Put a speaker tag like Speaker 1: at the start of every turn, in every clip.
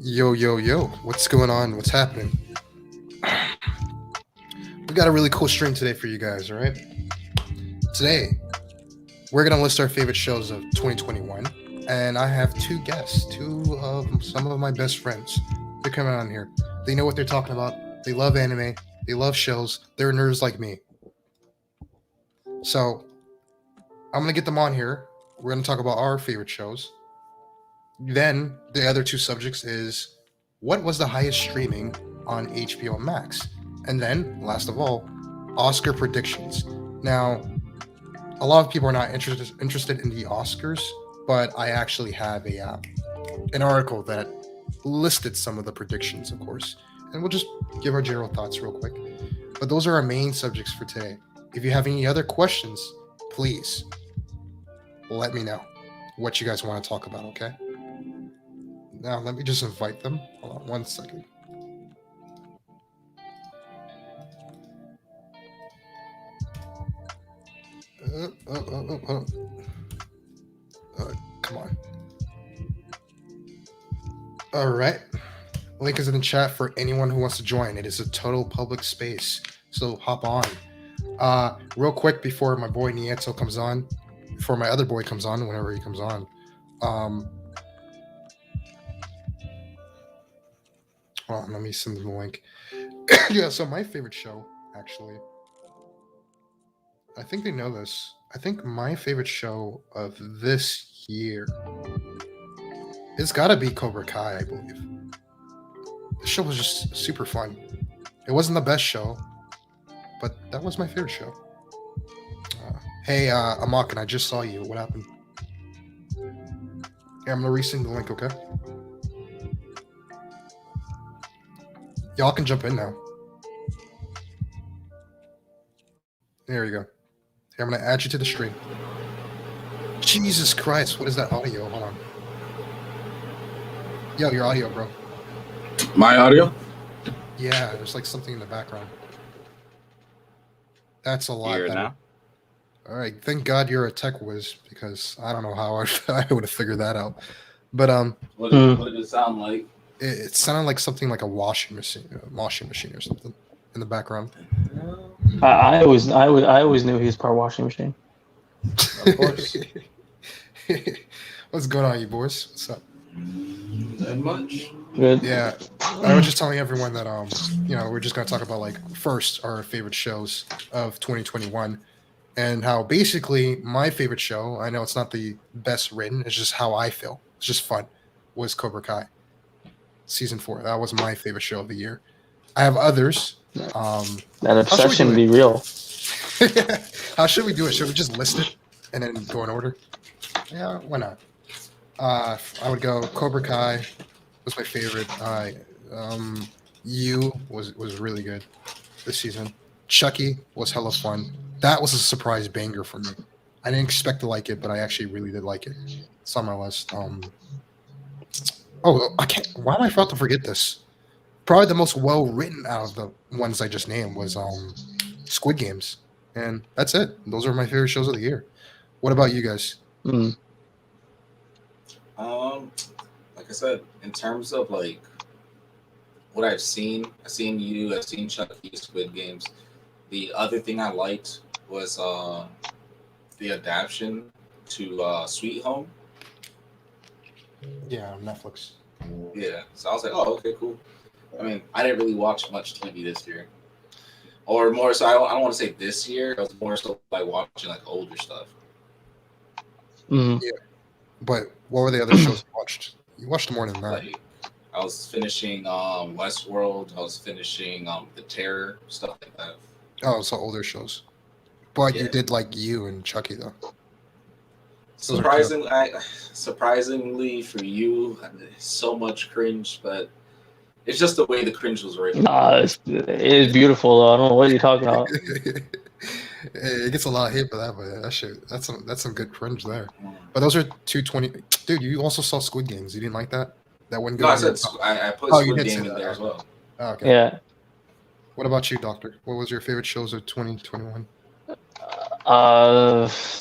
Speaker 1: Yo, yo, yo. What's going on? What's happening? We got a really cool stream today for you guys, all right? Today, we're going to list our favorite shows of 2021. And I have two guests, two of some of my best friends. They're coming on here. They know what they're talking about. They love anime. They love shows. They're nerds like me. So, I'm going to get them on here. We're going to talk about our favorite shows. Then, the other two subjects is what was the highest streaming on HBO MAX? And then, last of all, Oscar predictions. Now, a lot of people are not interested in the Oscars, but I actually have an article that listed some of the predictions, of course. And we'll just give our general thoughts real quick. But those are our main subjects for today. If you have any other questions, please let me know what you guys want to talk about, okay? Now, let me just invite them. Hold on 1 second. Come on. All right. Link is in the chat for anyone who wants to join. It is a total public space, so hop on. Real quick before my boy Nieto comes on, before my other boy comes on, whenever he comes on. Hold on, let me send them the link. Yeah, so my favorite show, actually, I think they know this. I think my favorite show of this year, it's got to be Cobra Kai, I believe. The show was just super fun. It wasn't the best show, but that was my favorite show. Hey, Amakan, I just saw you. What happened? Yeah, I'm going to resend the link, okay? Y'all can jump in now. There you go. Here, I'm going to add you to the stream. Jesus Christ, what is that audio? Hold on. Yo, your audio, bro.
Speaker 2: My audio?
Speaker 1: Yeah, there's like something in the background. That's a lot
Speaker 2: Here
Speaker 1: better.
Speaker 2: now?
Speaker 1: All right, thank God you're a tech whiz, because I don't know how I would have figured that out. But
Speaker 2: What did it sound like?
Speaker 1: it sounded like something like a washing machine or something in the background.
Speaker 3: I always knew he was part washing machine.
Speaker 2: Of course.
Speaker 1: What's going on, you boys? What's up?
Speaker 2: Not much.
Speaker 3: Good.
Speaker 1: Yeah, I was just telling everyone that we're just gonna talk about like first our favorite shows of 2021, and how basically my favorite show, I know it's not the best written, it's just how I feel. It's just fun. Was Cobra Kai season 4? That was my favorite show of the year. I have others.
Speaker 3: That obsession be real.
Speaker 1: How should we do it? Should we just list it and then go in order? Yeah, why not? I would go Cobra Kai was my favorite. You was really good this season. Chucky was hella fun. That was a surprise banger for me. I didn't expect to like it, but I actually really did like it. It's on my list. I can't. Why am I about to forget this? Probably the most well written out of the ones I just named was Squid Games, and that's it. Those are my favorite shows of the year. What about you guys?
Speaker 2: Like I said, in terms of like what I've seen you, I've seen Chucky, Squid Games. The other thing I liked was the adaptation to Sweet Home.
Speaker 1: Yeah, Netflix.
Speaker 2: Yeah, so I was like, oh, okay, cool. I mean, I didn't really watch much TV this year, or more so. I don't want to say this year. I was more so like watching like older stuff.
Speaker 3: Mm-hmm.
Speaker 1: Yeah, but what were the other shows you watched? You watched more than that.
Speaker 2: Like, I was finishing Westworld. I was finishing The Terror, stuff like that.
Speaker 1: Oh, so older shows. But
Speaker 2: Yeah.
Speaker 1: you did like You and Chucky though.
Speaker 2: Surprisingly for you, so much cringe, but it's just the way the cringe was written.
Speaker 3: Nah, it is beautiful though. I don't know what you're talking about.
Speaker 1: It gets a lot of hate for that, but that's some good cringe there. But those are 220. Dude, you also saw Squid Games. You didn't like that? That wouldn't go.
Speaker 2: No, I
Speaker 1: on your
Speaker 2: said
Speaker 1: top.
Speaker 2: I put
Speaker 1: Oh, you
Speaker 2: Squid
Speaker 1: did say
Speaker 2: Game in
Speaker 1: that.
Speaker 2: there as well.
Speaker 1: Oh, okay.
Speaker 3: Yeah.
Speaker 1: What about you, Doctor? What was your favorite shows of 2021?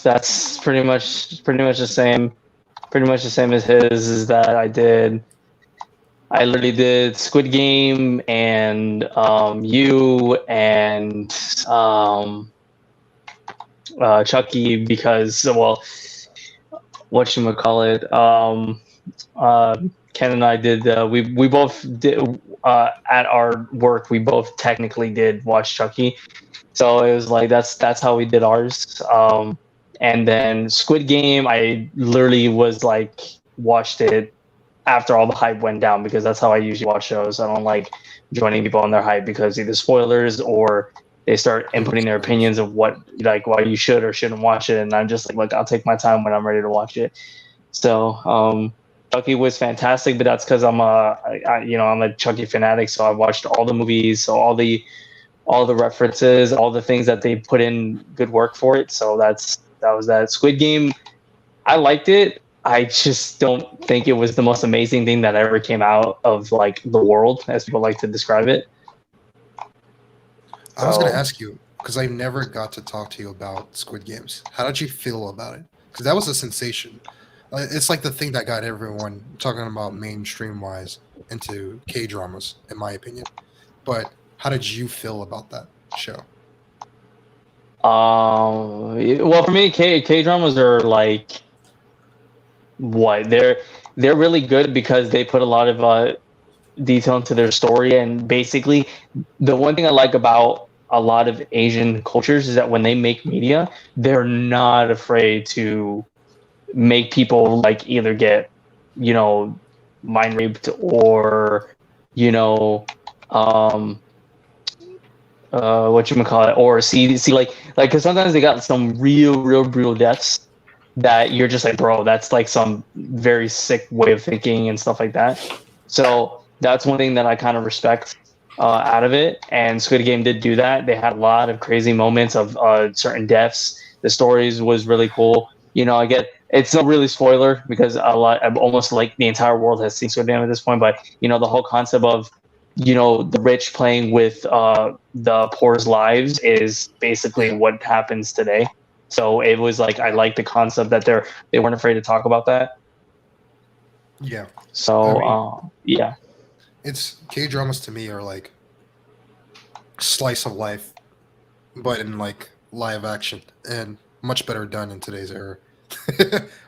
Speaker 3: That's pretty much the same. Pretty much the same as his. Is that I literally did Squid Game and you and Chucky because well, whatchamacallit, Ken and I did we both did at our work we both technically did watch Chucky. So it was like that's how we did ours. And then Squid Game, I literally was like watched it after all the hype went down because that's how I usually watch shows. I don't like joining people on their hype because either spoilers or they start inputting their opinions of what like why you should or shouldn't watch it. And I'm just like, look, I'll take my time when I'm ready to watch it. So Chucky was fantastic, but that's because I'm a Chucky fanatic. So I watched all the movies, so all the references, all the things that they put in good work for it. So that was that. Squid Game, I liked it. I just don't think it was the most amazing thing that ever came out of like the world, as people like to describe it.
Speaker 1: I was going to
Speaker 3: So,
Speaker 1: ask you because I never got to talk to you about Squid Games. How did you feel about it? Because that was a sensation. It's like the thing that got everyone talking about mainstream wise into K dramas, in my opinion. But how did you feel about that show?
Speaker 3: well, for me, K dramas are like what they're really good because they put a lot of detail into their story. And basically, the one thing I like about a lot of Asian cultures is that when they make media, they're not afraid to make people like either get, you know, mind raped or, you know, um, what you call it, or see like because sometimes they got some real brutal deaths that you're just like, bro, that's like some very sick way of thinking and stuff like that. So that's one thing that I kind of respect out of it. And Squid Game did do that. They had a lot of crazy moments of certain deaths. The stories was really cool. You know, I get it's not really spoiler because I'm almost like the entire world has seen Squid Game at this point. But you know, the whole concept of the rich playing with the poor's lives is basically
Speaker 1: Yeah.
Speaker 3: what happens today. So it was like I like the concept that they weren't afraid to talk about that.
Speaker 1: Yeah. I
Speaker 3: So
Speaker 1: mean,
Speaker 3: yeah,
Speaker 1: it's K dramas to me are like slice of life, but in like live action and much better done in today's era.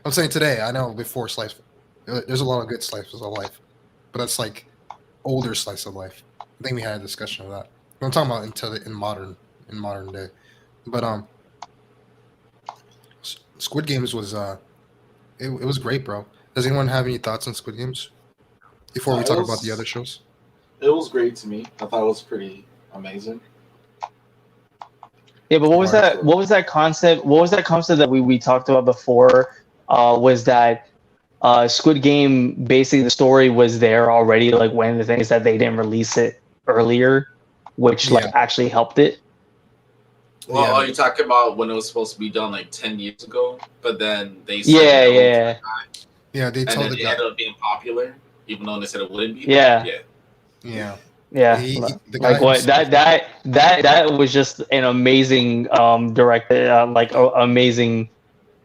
Speaker 1: I'm saying today. I know before slice, there's a lot of good slices of life, but that's like older slice of life. I think we had a discussion of that. But I'm talking about in modern day. But Squid Games was it was great, bro. Does anyone have any thoughts on Squid Games before we
Speaker 2: It
Speaker 1: talk about the other
Speaker 2: was
Speaker 1: shows?
Speaker 2: it was great to me. I thought it was pretty amazing.
Speaker 3: yeah. But
Speaker 1: Alright.
Speaker 3: what was that concept? What was that concept that we talked about before? Was that Squid Game basically the story was there already? Like one of the things that they didn't release it earlier, which like
Speaker 1: Yeah,
Speaker 3: actually helped it.
Speaker 2: Well,
Speaker 1: yeah,
Speaker 2: are you talking about when it was supposed to be done like 10 years ago, but then they said
Speaker 3: Yeah,
Speaker 2: no,
Speaker 3: yeah,
Speaker 1: yeah. They
Speaker 2: and
Speaker 1: told
Speaker 2: then
Speaker 1: the
Speaker 2: it
Speaker 1: guy.
Speaker 2: ended up being popular, even though they said it wouldn't be?
Speaker 3: yeah.
Speaker 2: Yeah.
Speaker 1: Yeah,
Speaker 3: Yeah,
Speaker 1: the guy
Speaker 3: like what
Speaker 1: himself.
Speaker 3: that was just an amazing direct like amazing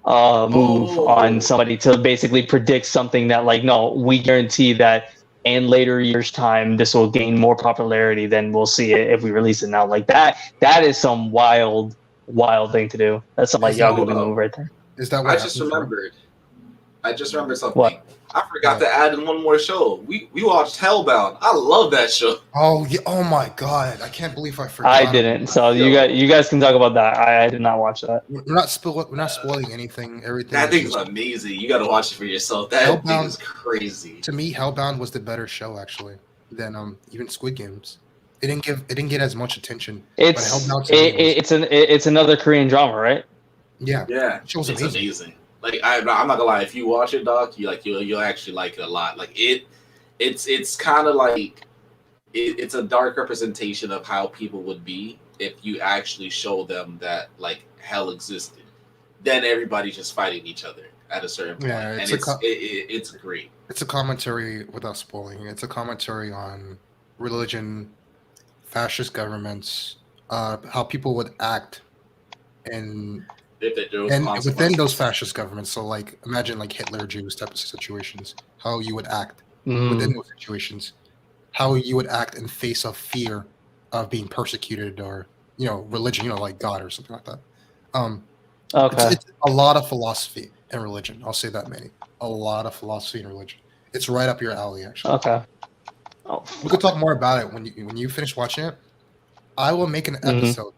Speaker 3: move on
Speaker 2: Oh,
Speaker 3: somebody to basically predict something that like no, we guarantee that in later years time this will gain more popularity than we'll see it if we release it now. Like that is some wild thing to do. That's some like
Speaker 1: Is that
Speaker 3: y'all
Speaker 2: hold
Speaker 3: goofy
Speaker 2: up.
Speaker 3: move right there.
Speaker 1: is that
Speaker 2: I
Speaker 1: what
Speaker 2: just
Speaker 1: happened for real?
Speaker 2: remembered. I just remembered something.
Speaker 3: What?
Speaker 2: I forgot
Speaker 1: What?
Speaker 2: to add in one more show. We watched Hellbound. I love that show.
Speaker 1: Oh yeah. Oh my god. I can't believe I
Speaker 3: I
Speaker 1: forgot about
Speaker 3: didn't.
Speaker 1: that.
Speaker 3: So
Speaker 2: Yo,
Speaker 3: you guys can talk about that. I did not watch that.
Speaker 1: We're not spoiling anything. Everything
Speaker 2: that
Speaker 1: is
Speaker 2: thing's
Speaker 1: just
Speaker 2: amazing. You got to watch it for yourself. That thing
Speaker 1: Hellbound.
Speaker 2: is crazy.
Speaker 1: To me, Hellbound was the better show actually than even Squid Games. It didn't get as much attention, but Hellbound to me was
Speaker 3: It's another Korean drama, right?
Speaker 1: yeah.
Speaker 2: Yeah,
Speaker 1: The show's
Speaker 2: it's
Speaker 1: amazing.
Speaker 2: amazing. Like I'm not gonna lie. If you watch it, Doc, you'll actually like it a lot. Like it's kind of like it's a dark representation of how people would be if you actually show them that like hell existed. Then everybody's just fighting each other at a certain point,
Speaker 1: Yeah,
Speaker 2: and it's great.
Speaker 1: it's a commentary without spoiling. It's a commentary on religion, fascist governments, how people would act in
Speaker 2: If there was
Speaker 1: and within those
Speaker 2: consequences.
Speaker 1: fascist governments. So like imagine like Hitler, Jews type of situations, how you would act within
Speaker 3: Mm,
Speaker 1: those situations, how you would act in face of fear of being persecuted or religion, like God or something like that. Um,
Speaker 3: okay.
Speaker 1: it's a lot of philosophy and religion. I'll say that, Manny. A lot of philosophy and religion. It's right up your alley, actually.
Speaker 3: Okay. Oh.
Speaker 1: We could talk more about it when you finish watching it. I will make an
Speaker 3: Mm-hmm.
Speaker 1: episode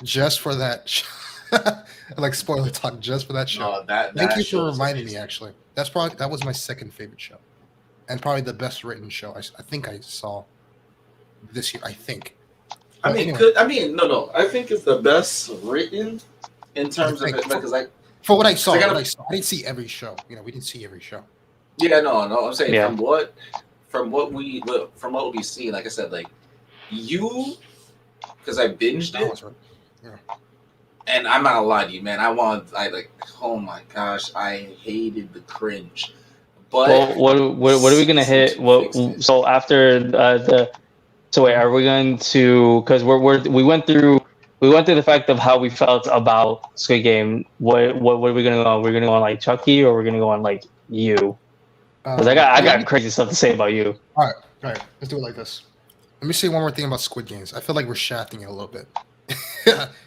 Speaker 1: just for that. Like spoiler talk just for that show.
Speaker 2: No, that
Speaker 1: Thank
Speaker 2: that
Speaker 1: you for
Speaker 2: show is
Speaker 1: reminding me.
Speaker 2: amazing.
Speaker 1: Actually, that was my second favorite show, and probably the best written show I think I saw this year. I think.
Speaker 2: I
Speaker 1: But
Speaker 2: mean,
Speaker 1: anyway,
Speaker 2: no. I think it's the best written in
Speaker 1: I
Speaker 2: terms of
Speaker 1: think
Speaker 2: it because
Speaker 1: for what I saw,
Speaker 2: I gotta,
Speaker 1: I didn't see every show. We didn't see every show.
Speaker 2: yeah, no. I'm saying
Speaker 3: Yeah.
Speaker 2: from what we've seen, like I said, like you, because I binged
Speaker 1: That
Speaker 2: it,
Speaker 1: was right. Yeah.
Speaker 2: and I'm not gonna lie to you, man. Oh my gosh, I hated the cringe.
Speaker 3: Well,
Speaker 2: But
Speaker 3: what are we gonna
Speaker 2: season
Speaker 3: hit?
Speaker 2: 2
Speaker 3: What
Speaker 2: fixed it.
Speaker 3: so after the so wait, are we going to because we went through the fact of how we felt about Squid Game. What are we gonna go on? We're gonna go on like Chucky or we're gonna go on like you? Because I
Speaker 1: Yeah.
Speaker 3: got crazy stuff to say about you.
Speaker 1: All right. Let's do it like this. Let me say one more thing about Squid Games. I feel like we're shafting it a little bit.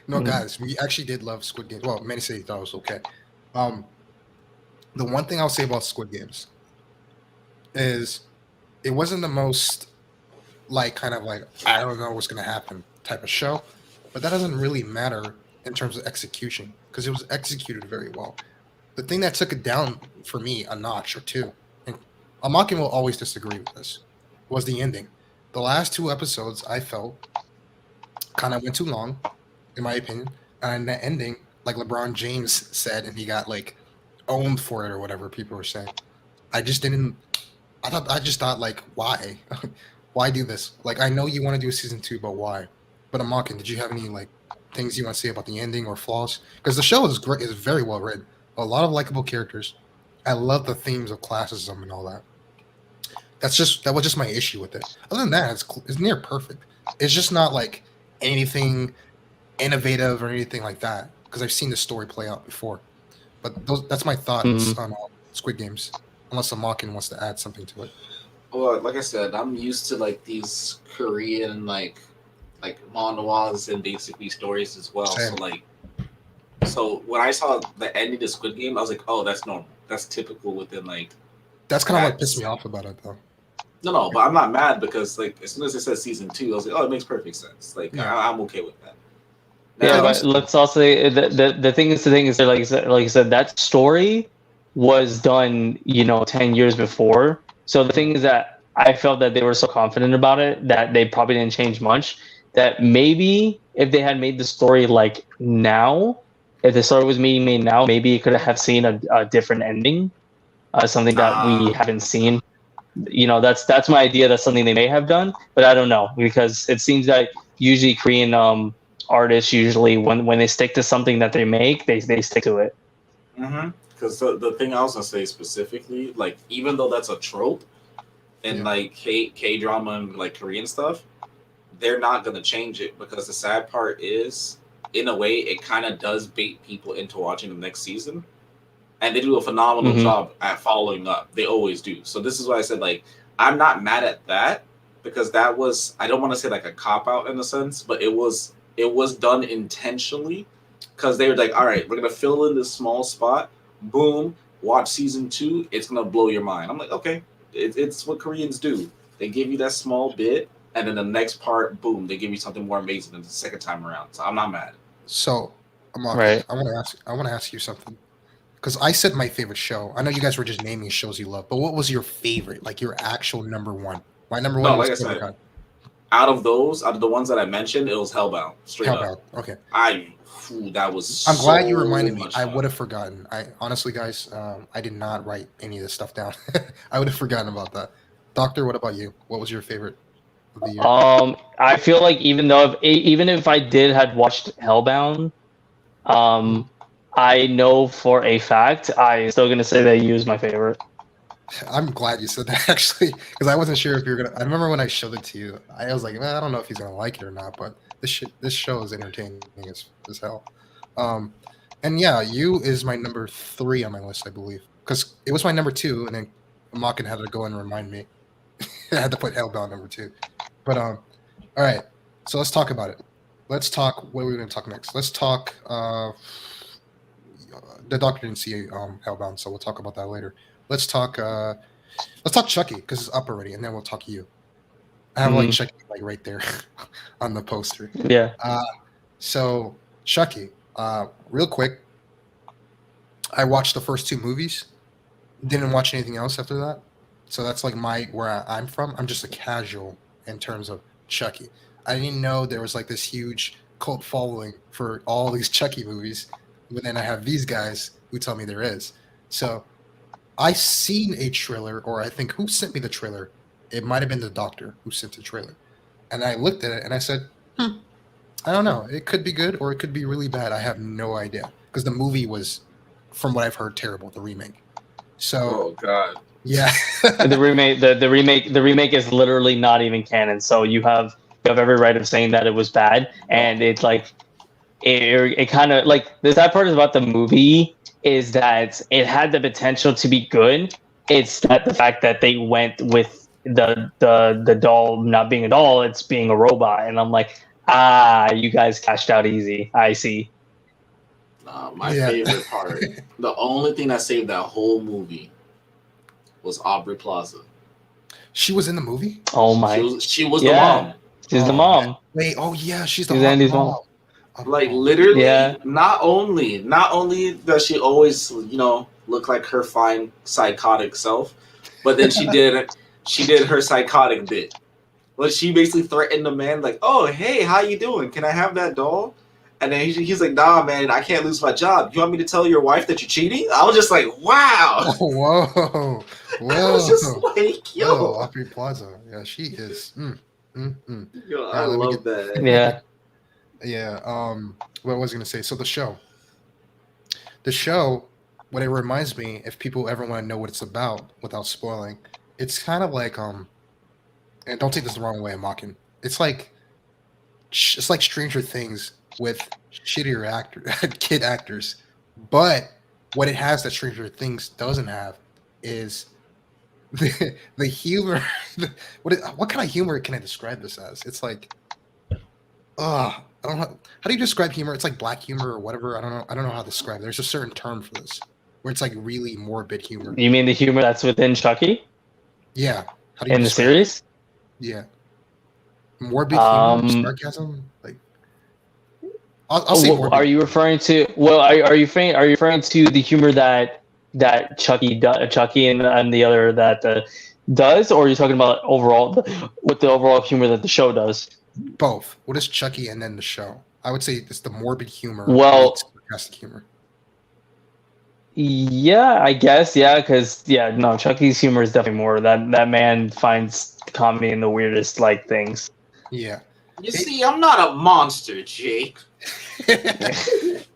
Speaker 1: No,
Speaker 3: Mm.
Speaker 1: guys, we actually did love Squid Games. Well, many say he thought it was okay. Um, the one thing I'll say about Squid Games is it wasn't the most like kind of like I don't know what's gonna happen type of show, but that doesn't really matter in terms of execution because it was executed very well. The thing that took it down for me a notch or two, and Amakin will always disagree with this, was the ending. The last two episodes I felt kind of went too long, in my opinion. And the ending, like LeBron James said, and he got like owned for it or whatever people were saying. I just didn't. I just thought like, why, why do this? Like, I know you want to do a season two, but why? But Amakin, did you have any like things you want to say about the ending or flaws? Because the show is great, is very well written. A lot of likable characters. I love the themes of classism and all that. That was just my issue with it. Other than that, it's near perfect. It's just not like anything innovative or anything like that because I've seen the story play out before. But that's my thoughts
Speaker 3: Mm.
Speaker 1: on Squid Games. Unless Amakin wants to add something to it.
Speaker 2: Well, like I said, I'm used to like these Korean like manhwas and basically stories as well.
Speaker 1: Same.
Speaker 2: So when I saw the ending to Squid Game, I was like, oh, that's normal. That's typical within like
Speaker 1: That's kind of what
Speaker 2: that.
Speaker 1: pissed me off about it, though.
Speaker 2: No, but I'm not mad because like as soon as it says season 2, I was like, oh, it makes perfect sense. Like
Speaker 1: Yeah.
Speaker 2: I'm okay with that.
Speaker 3: Yeah,
Speaker 2: Now,
Speaker 3: but let's also the thing is that like I said, that story was done 10 years before. So the thing is that I felt that they were so confident about it that they probably didn't change much. That maybe if they had made the story like now, if the story was being made now, maybe it could have seen a different ending, something that we haven't seen. That's my idea. That's something they may have done, but I don't know because it seems that usually Korean artists usually when they stick to something that they make, they stick to it.
Speaker 2: because the thing I was gonna say specifically, like even though that's a trope in
Speaker 1: Yeah.
Speaker 2: like K drama and like Korean stuff, they're not gonna change it because the sad part is, in a way, it kind of does bait people into watching the next season, and they do a phenomenal
Speaker 3: Mhm.
Speaker 2: job at following up. They always do. So this is why I said like I'm not mad at that because that was, I don't want to say like a cop out in a sense, but it was done intentionally because they were like, all right, we're gonna fill in this small spot. Boom, watch season 2. It's gonna blow your mind. I'm like, okay, it's what Koreans do. They give you that small bit, and then the next part, boom, they give you something more amazing than the second time around. So I'm not mad.
Speaker 1: So, Amakin,
Speaker 3: Right.
Speaker 1: I want to ask you something because I said my favorite show. I know you guys were just naming shows you love, but what was your favorite? Like your actual number one? My number one
Speaker 2: No,
Speaker 1: was
Speaker 2: like I
Speaker 1: Cobra
Speaker 2: said,
Speaker 1: Kai.
Speaker 2: out of the ones that I mentioned, it was Hellbound, straight up.
Speaker 1: Hellbound. Okay.
Speaker 2: That was
Speaker 1: I'm glad you
Speaker 2: so
Speaker 1: reminded me.
Speaker 2: much
Speaker 1: I
Speaker 2: fun.
Speaker 1: would have forgotten. I honestly, guys, I did not write any of this stuff down. I would have forgotten about that. Doctor, what about you? What was your favorite? of the year?
Speaker 3: I feel like even if I had watched Hellbound, I know for a fact I'm still gonna say that You is my favorite.
Speaker 1: I'm glad you said that actually, because I wasn't sure if you were gonna. I remember when I showed it to you, I was like, man, I don't know if he's gonna like it or not, but this show is entertaining as hell. Um, and yeah, You is my number 3 on my list, I believe, because it was my number 2, and then Makin had to go and remind me. I had to put Hellbound number 2, but all right, so let's talk about it. Let's talk. What are we gonna talk next? Let's talk. The doctor didn't see Hellbound, so we'll talk about that later. Let's talk. Let's talk Chucky because it's up already, and then we'll talk You. I have like Chucky like right there on the poster.
Speaker 3: Yeah.
Speaker 1: So Chucky, real quick. I watched the first 2 movies. Didn't watch anything else after that. So that's like where I'm from. I'm just a casual in terms of Chucky. I didn't know there was like this huge cult following for all these Chucky movies, but then I have these guys who tell me there is. So I seen a trailer, or I think who sent me the trailer? It might have been the doctor who sent the trailer, and I looked at it and I said, I don't know. It could be good or it could be really bad. I have no idea because the movie was, from what I've heard, terrible. The remake. So,
Speaker 2: Oh God.
Speaker 1: yeah,
Speaker 3: the remake is literally not even canon. So you have every right of saying that it was bad, and it's like it kind of like the sad part about the movie is that it had the potential to be good. It's that the fact that they went with the doll not being a doll, it's being a robot, and I'm like, you guys cashed out easy. I see.
Speaker 2: My favorite part, the only thing that saved that whole movie was Aubrey Plaza.
Speaker 1: she was in the movie.
Speaker 3: Oh my!
Speaker 2: She was the mom.
Speaker 3: She's the mom.
Speaker 1: Man. Wait, oh yeah, she's the
Speaker 3: She's Andy's
Speaker 1: mom.
Speaker 2: Like literally,
Speaker 3: Yeah.
Speaker 2: not only does she always, look like her fine psychotic self, but then she did her psychotic bit. Like she basically threatened the man, like, "Oh, hey, how you doing? Can I have that doll?" And then he's like, "Nah, man, I can't lose my job. You want me to tell your wife that you're cheating?" I was just like, "Wow."
Speaker 1: Oh, whoa.
Speaker 2: I was just like, "Yo,
Speaker 1: Aubrey Plaza. Yeah, she is.
Speaker 2: yo, I love that."
Speaker 3: Yeah.
Speaker 1: Yeah. What was I gonna say? So the show, what it reminds me, if people ever want to know what it's about without spoiling, it's kind of like and don't take this the wrong way, I'm mocking. It's like Stranger Things with shittier kid actors, but what it has that Stranger Things doesn't have is the humor. What kind of humor can I describe this as? It's like, I don't know. How do you describe humor? It's like black humor or whatever. I don't know how to describe it. There's a certain term for this where it's like really morbid humor.
Speaker 3: You mean the humor that's within Chucky
Speaker 1: Yeah. How do you
Speaker 3: in the
Speaker 1: describe
Speaker 3: series?
Speaker 1: it? Yeah. Morbid humor, sarcasm, like. I'll say morbid.
Speaker 3: Are you referring to? Well, are you referring to the humor that Chucky and the other that does, or are you talking about overall with the overall humor that the show does?
Speaker 1: Both. What is Chucky and then the show? I would say it's the morbid humor.
Speaker 3: Well,
Speaker 1: sarcastic humor.
Speaker 3: Yeah, I guess. Yeah, because no, Chucky's humor is definitely more. That man finds comedy in the weirdest things.
Speaker 1: Yeah.
Speaker 2: You see, I'm not a monster, Jake.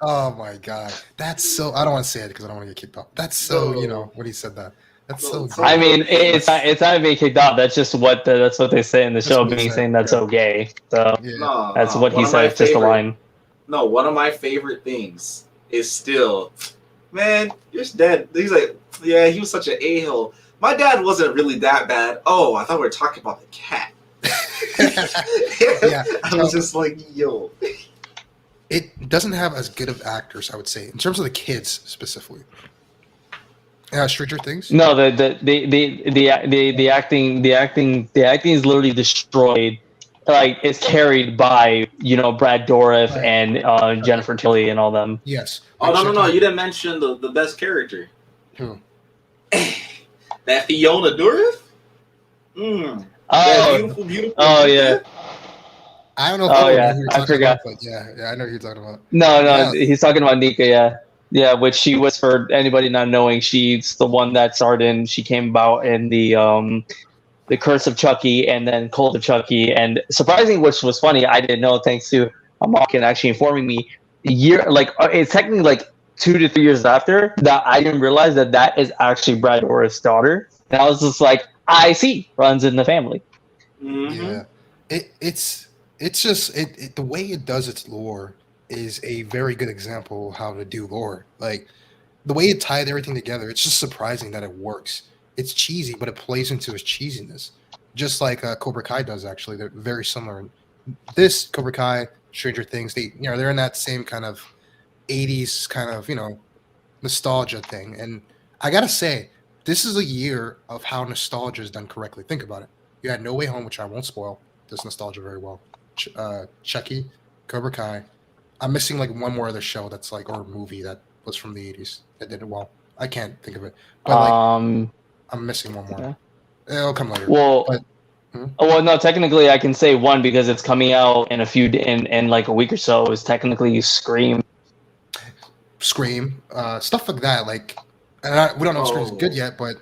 Speaker 1: Oh my god, that's so. I don't want to say it because I don't want to get kicked off. That's so. When he said that, that's so.
Speaker 3: I mean, it's not being kicked off. That's just what they say in the show. Being saying that's so gay. So that's what he said. It's just a line.
Speaker 2: No, one of my favorite things is still, man, you're dead. He's like, yeah, he was such an a-hole. My dad wasn't really that bad. Oh, I thought we were talking about the cat.
Speaker 1: Yeah,
Speaker 2: I was just like, yo.
Speaker 1: It doesn't have as good of actors, I would say, in terms of the kids specifically. Stranger Things.
Speaker 3: No, the acting is literally destroyed. Like it's carried by Brad Dourif and Jennifer Tilly and all them.
Speaker 1: Yes.
Speaker 2: Oh no! You didn't mention the best character.
Speaker 1: Who?
Speaker 2: That Fiona Dourif.
Speaker 3: Oh,
Speaker 2: beautiful.
Speaker 3: Oh yeah.
Speaker 1: I don't know.
Speaker 3: I forgot.
Speaker 1: But yeah, I know who you're talking about.
Speaker 3: No, he's talking about Nika. Yeah, which she was, for anybody not knowing, she's the one that starred in. She came about in the the Curse of Chucky, and then Cult of Chucky. And surprisingly, which was funny, I didn't know, thanks to Amalkin actually informing me, it's technically like 2 to 3 years after that, I didn't realize that that is actually Brad Dourif's daughter. And I was just like, I see, runs in the family.
Speaker 1: Yeah, it's just the way it does its lore is a very good example of how to do lore. Like the way it tied everything together, it's just surprising that it works. It's cheesy, but it plays into its cheesiness, just like Cobra Kai does. Actually, they're very similar. This Cobra Kai, Stranger Things, they're in that same kind of '80s kind of nostalgia thing. And I gotta say, this is a year of how nostalgia is done correctly. Think about it. You had No Way Home, which I won't spoil. This nostalgia very well. Chucky, Cobra Kai. I'm missing like one more other show that's like or movie that was from the '80s that did it well. I can't think of it, but like I'm missing one more.
Speaker 3: Yeah.
Speaker 1: It'll come later.
Speaker 3: Well,
Speaker 1: But
Speaker 3: well, no, technically I can say one because it's coming out in in like a week or so. Is technically Scream.
Speaker 1: Scream, stuff like that. Like, we don't know if Scream's good yet, but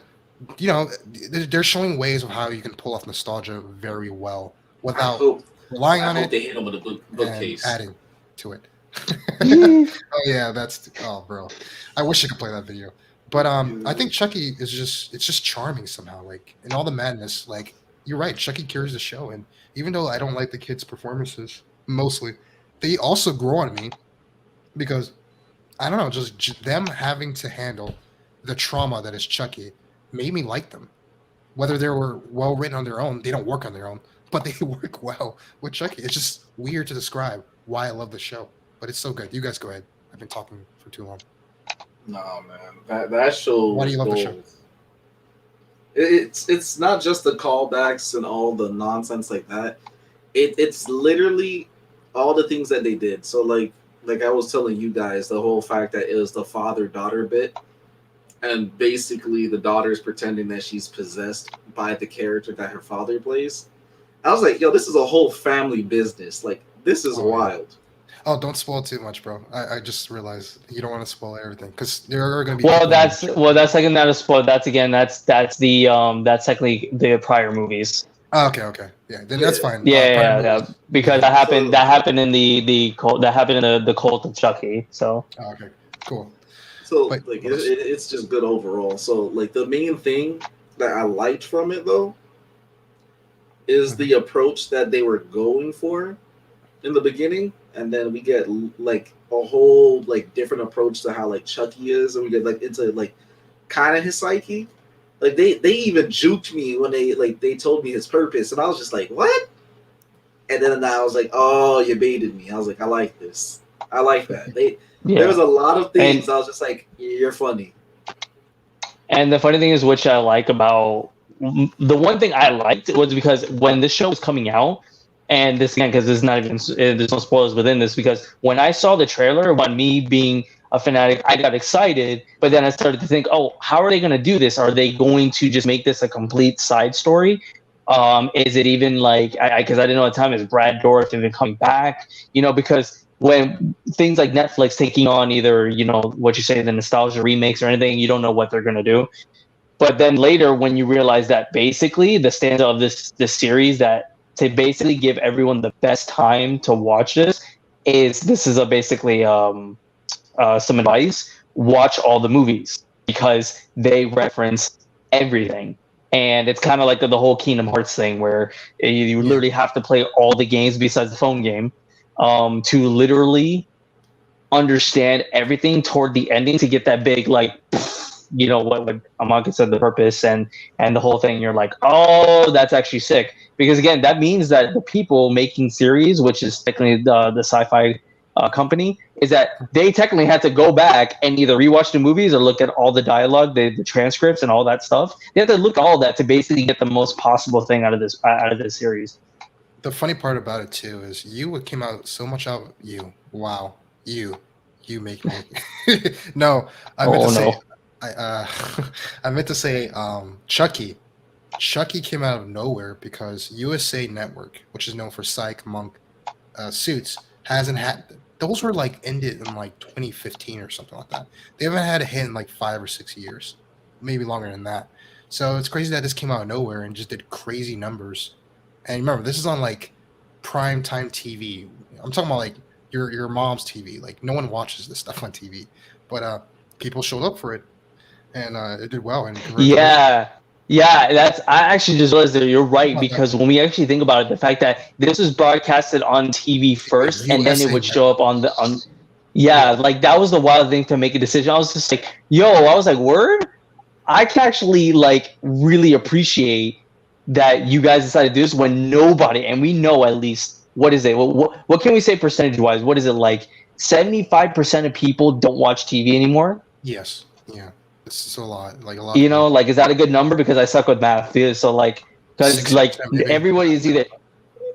Speaker 1: they're showing ways of how you can pull off nostalgia very well without relying on it.
Speaker 2: They hit them with a bookcase,
Speaker 1: adding to it. Oh yeah, bro. I wish I could play that video. But I think Chucky is just charming somehow. Like in all the madness, like you're right, Chucky carries the show. And even though I don't like the kids' performances mostly, they also grow on me because I don't know, just them having to handle the trauma that is Chucky made me like them. Whether they were well written on their own, they don't work on their own, but they work well with Chucky. It's just weird to describe why I love the show, but it's so good. You guys go ahead. I've been talking for too long.
Speaker 2: No, man, that show.
Speaker 1: Why do you love the show?
Speaker 2: It's not just the callbacks and all the nonsense like that. It's literally all the things that they did. So like I was telling you guys, the whole fact that it was the father-daughter bit, and basically the daughter's pretending that she's possessed by the character that her father plays. I was like, yo, this is a whole family business. Like, this is wild.
Speaker 1: Oh, don't spoil too much, bro. I just realized you don't want to spoil everything because there are going to be.
Speaker 3: That's like not a spoil. That's technically the prior movies.
Speaker 1: Oh, okay, yeah, then that's fine.
Speaker 3: Yeah, because that happened in the cult of Chucky. So.
Speaker 1: Oh, okay, cool.
Speaker 2: So it's just good overall. So like the main thing that I liked from it though is the approach that they were going for in the beginning, and then we get like a whole like different approach to how like Chucky is, and we get like into like kind of his psyche. Like they even juked me when they told me his purpose, and I was just like, what? And then I was like, oh, you baited me. I was like, I like this. I like that. There was a lot of things. I was just like, you're funny.
Speaker 3: And the funny thing is, which I like about the one thing I liked was because when this show was coming out, and this again because there's no spoilers within this, because when I saw the trailer, about me being a fanatic, I got excited, but then I started to think, oh, how are they going to do this? Are they going to just make this a complete side story? Is it even like because I didn't know at the time, is Brad Dourif even coming back? Because when things like Netflix taking on either, what you say, the nostalgia remakes or anything, you don't know what they're going to do. But then later, when you realize that basically the stanza of this series, that to basically give everyone the best time to watch this is basically some advice. Watch all the movies because they reference everything. And it's kind of like the whole Kingdom Hearts thing where you literally have to play all the games besides the phone game to literally understand everything toward the ending to get that big, like, what Amaka said, the purpose and the whole thing. You're like, oh, that's actually sick. Because again, that means that the people making series, which is technically the sci-fi company, is that they technically had to go back and either rewatch the movies or look at all the dialogue, the transcripts and all that stuff. They have to look at all that to basically get the most possible thing out of this series.
Speaker 1: The funny part about it too is you came out so much out. Wow, you make me. No, I meant to say. I meant to say Chucky. Chucky came out of nowhere because USA Network, which is known for Psych, Monk, Suits, hasn't had. Those were like ended in like 2015 or something like that. They haven't had a hit in like 5 or 6 years, maybe longer than that. So it's crazy that this came out of nowhere and just did crazy numbers. And remember, this is on like prime time TV. I'm talking about like your mom's TV. Like no one watches this stuff on TV, but people showed up for it, and it did well. And congratulations.
Speaker 3: Yeah. Yeah, that's I actually just realized that you're right,
Speaker 1: About that.
Speaker 3: because when we actually think about it, the fact that this was broadcasted on TV first and then it
Speaker 1: USA,
Speaker 3: would
Speaker 1: man.
Speaker 3: show up on yeah, like that was the wild thing to make a decision. I was just like, yo, I was like, word? I can actually like really appreciate that you guys decided to do this when nobody, and we know at least what is it? What can we say percentage wise? What is it like? 75% of people don't watch TV anymore.
Speaker 1: Yes, yeah, it's a lot. Like a lot.
Speaker 3: You know, like is that a good number? Because I suck with math, dude. So like, because like
Speaker 1: 60% maybe.
Speaker 3: everybody is either,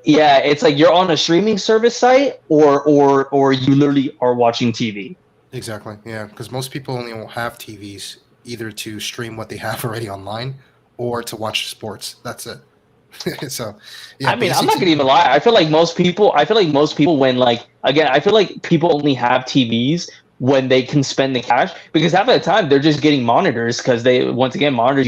Speaker 3: yeah, it's like you're on a streaming service site or you literally are watching TV.
Speaker 1: Exactly. Yeah, because most people only will have TVs either to stream what they have already online or to watch sports. That's it. So, yeah.
Speaker 3: I mean, I'm
Speaker 1: basic
Speaker 3: not gonna
Speaker 1: TV.
Speaker 3: even lie. I feel like most people. When like again, I feel like people only have TVs when they can spend the cash, because half of the time they're just getting monitors, because they, once again, monitors,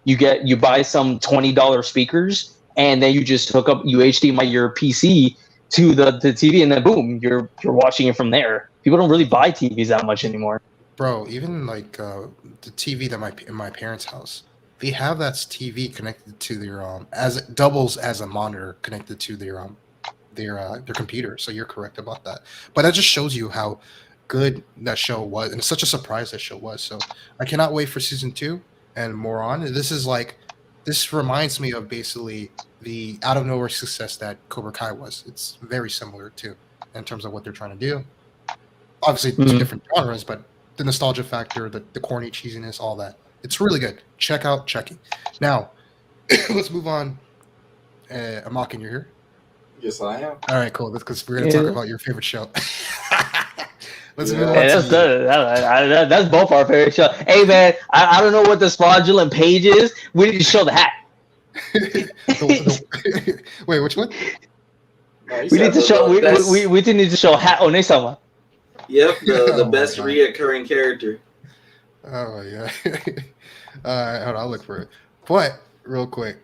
Speaker 3: you buy some $20 speakers and then you just hook up, you HDMI your PC to the TV, and then boom, you're watching it from there. People don't really buy TVs that much anymore.
Speaker 1: Bro, even like the TV that in my parents' house, they have that TV connected to their as it doubles as a monitor connected to their computer. So you're correct about that. But that just shows you how good that show was, and it's such a surprise that show was. So I cannot wait for season 2 and more on. This reminds me of basically the out of nowhere success that Cobra Kai was. It's very similar too in terms of what they're trying to do. Obviously, two different genres, but the nostalgia factor, the corny cheesiness, all that. It's really good. Check out Chucky. Now, let's move on. Amakin, you're here?
Speaker 2: Yes, I am.
Speaker 1: All right, cool. Because we're going to talk about your favorite show. Let's move on
Speaker 3: Hey, that's both our favorite show. Hey man, I don't know what this fraudulent page is. We need to show the hat.
Speaker 1: Wait, which one?
Speaker 3: We need to show. We need to show hat Onesama.
Speaker 4: Yep, the
Speaker 1: Oh,
Speaker 4: best
Speaker 1: my God.
Speaker 4: reoccurring character.
Speaker 1: Oh, yeah. Hold on, I'll look for it. But, real quick,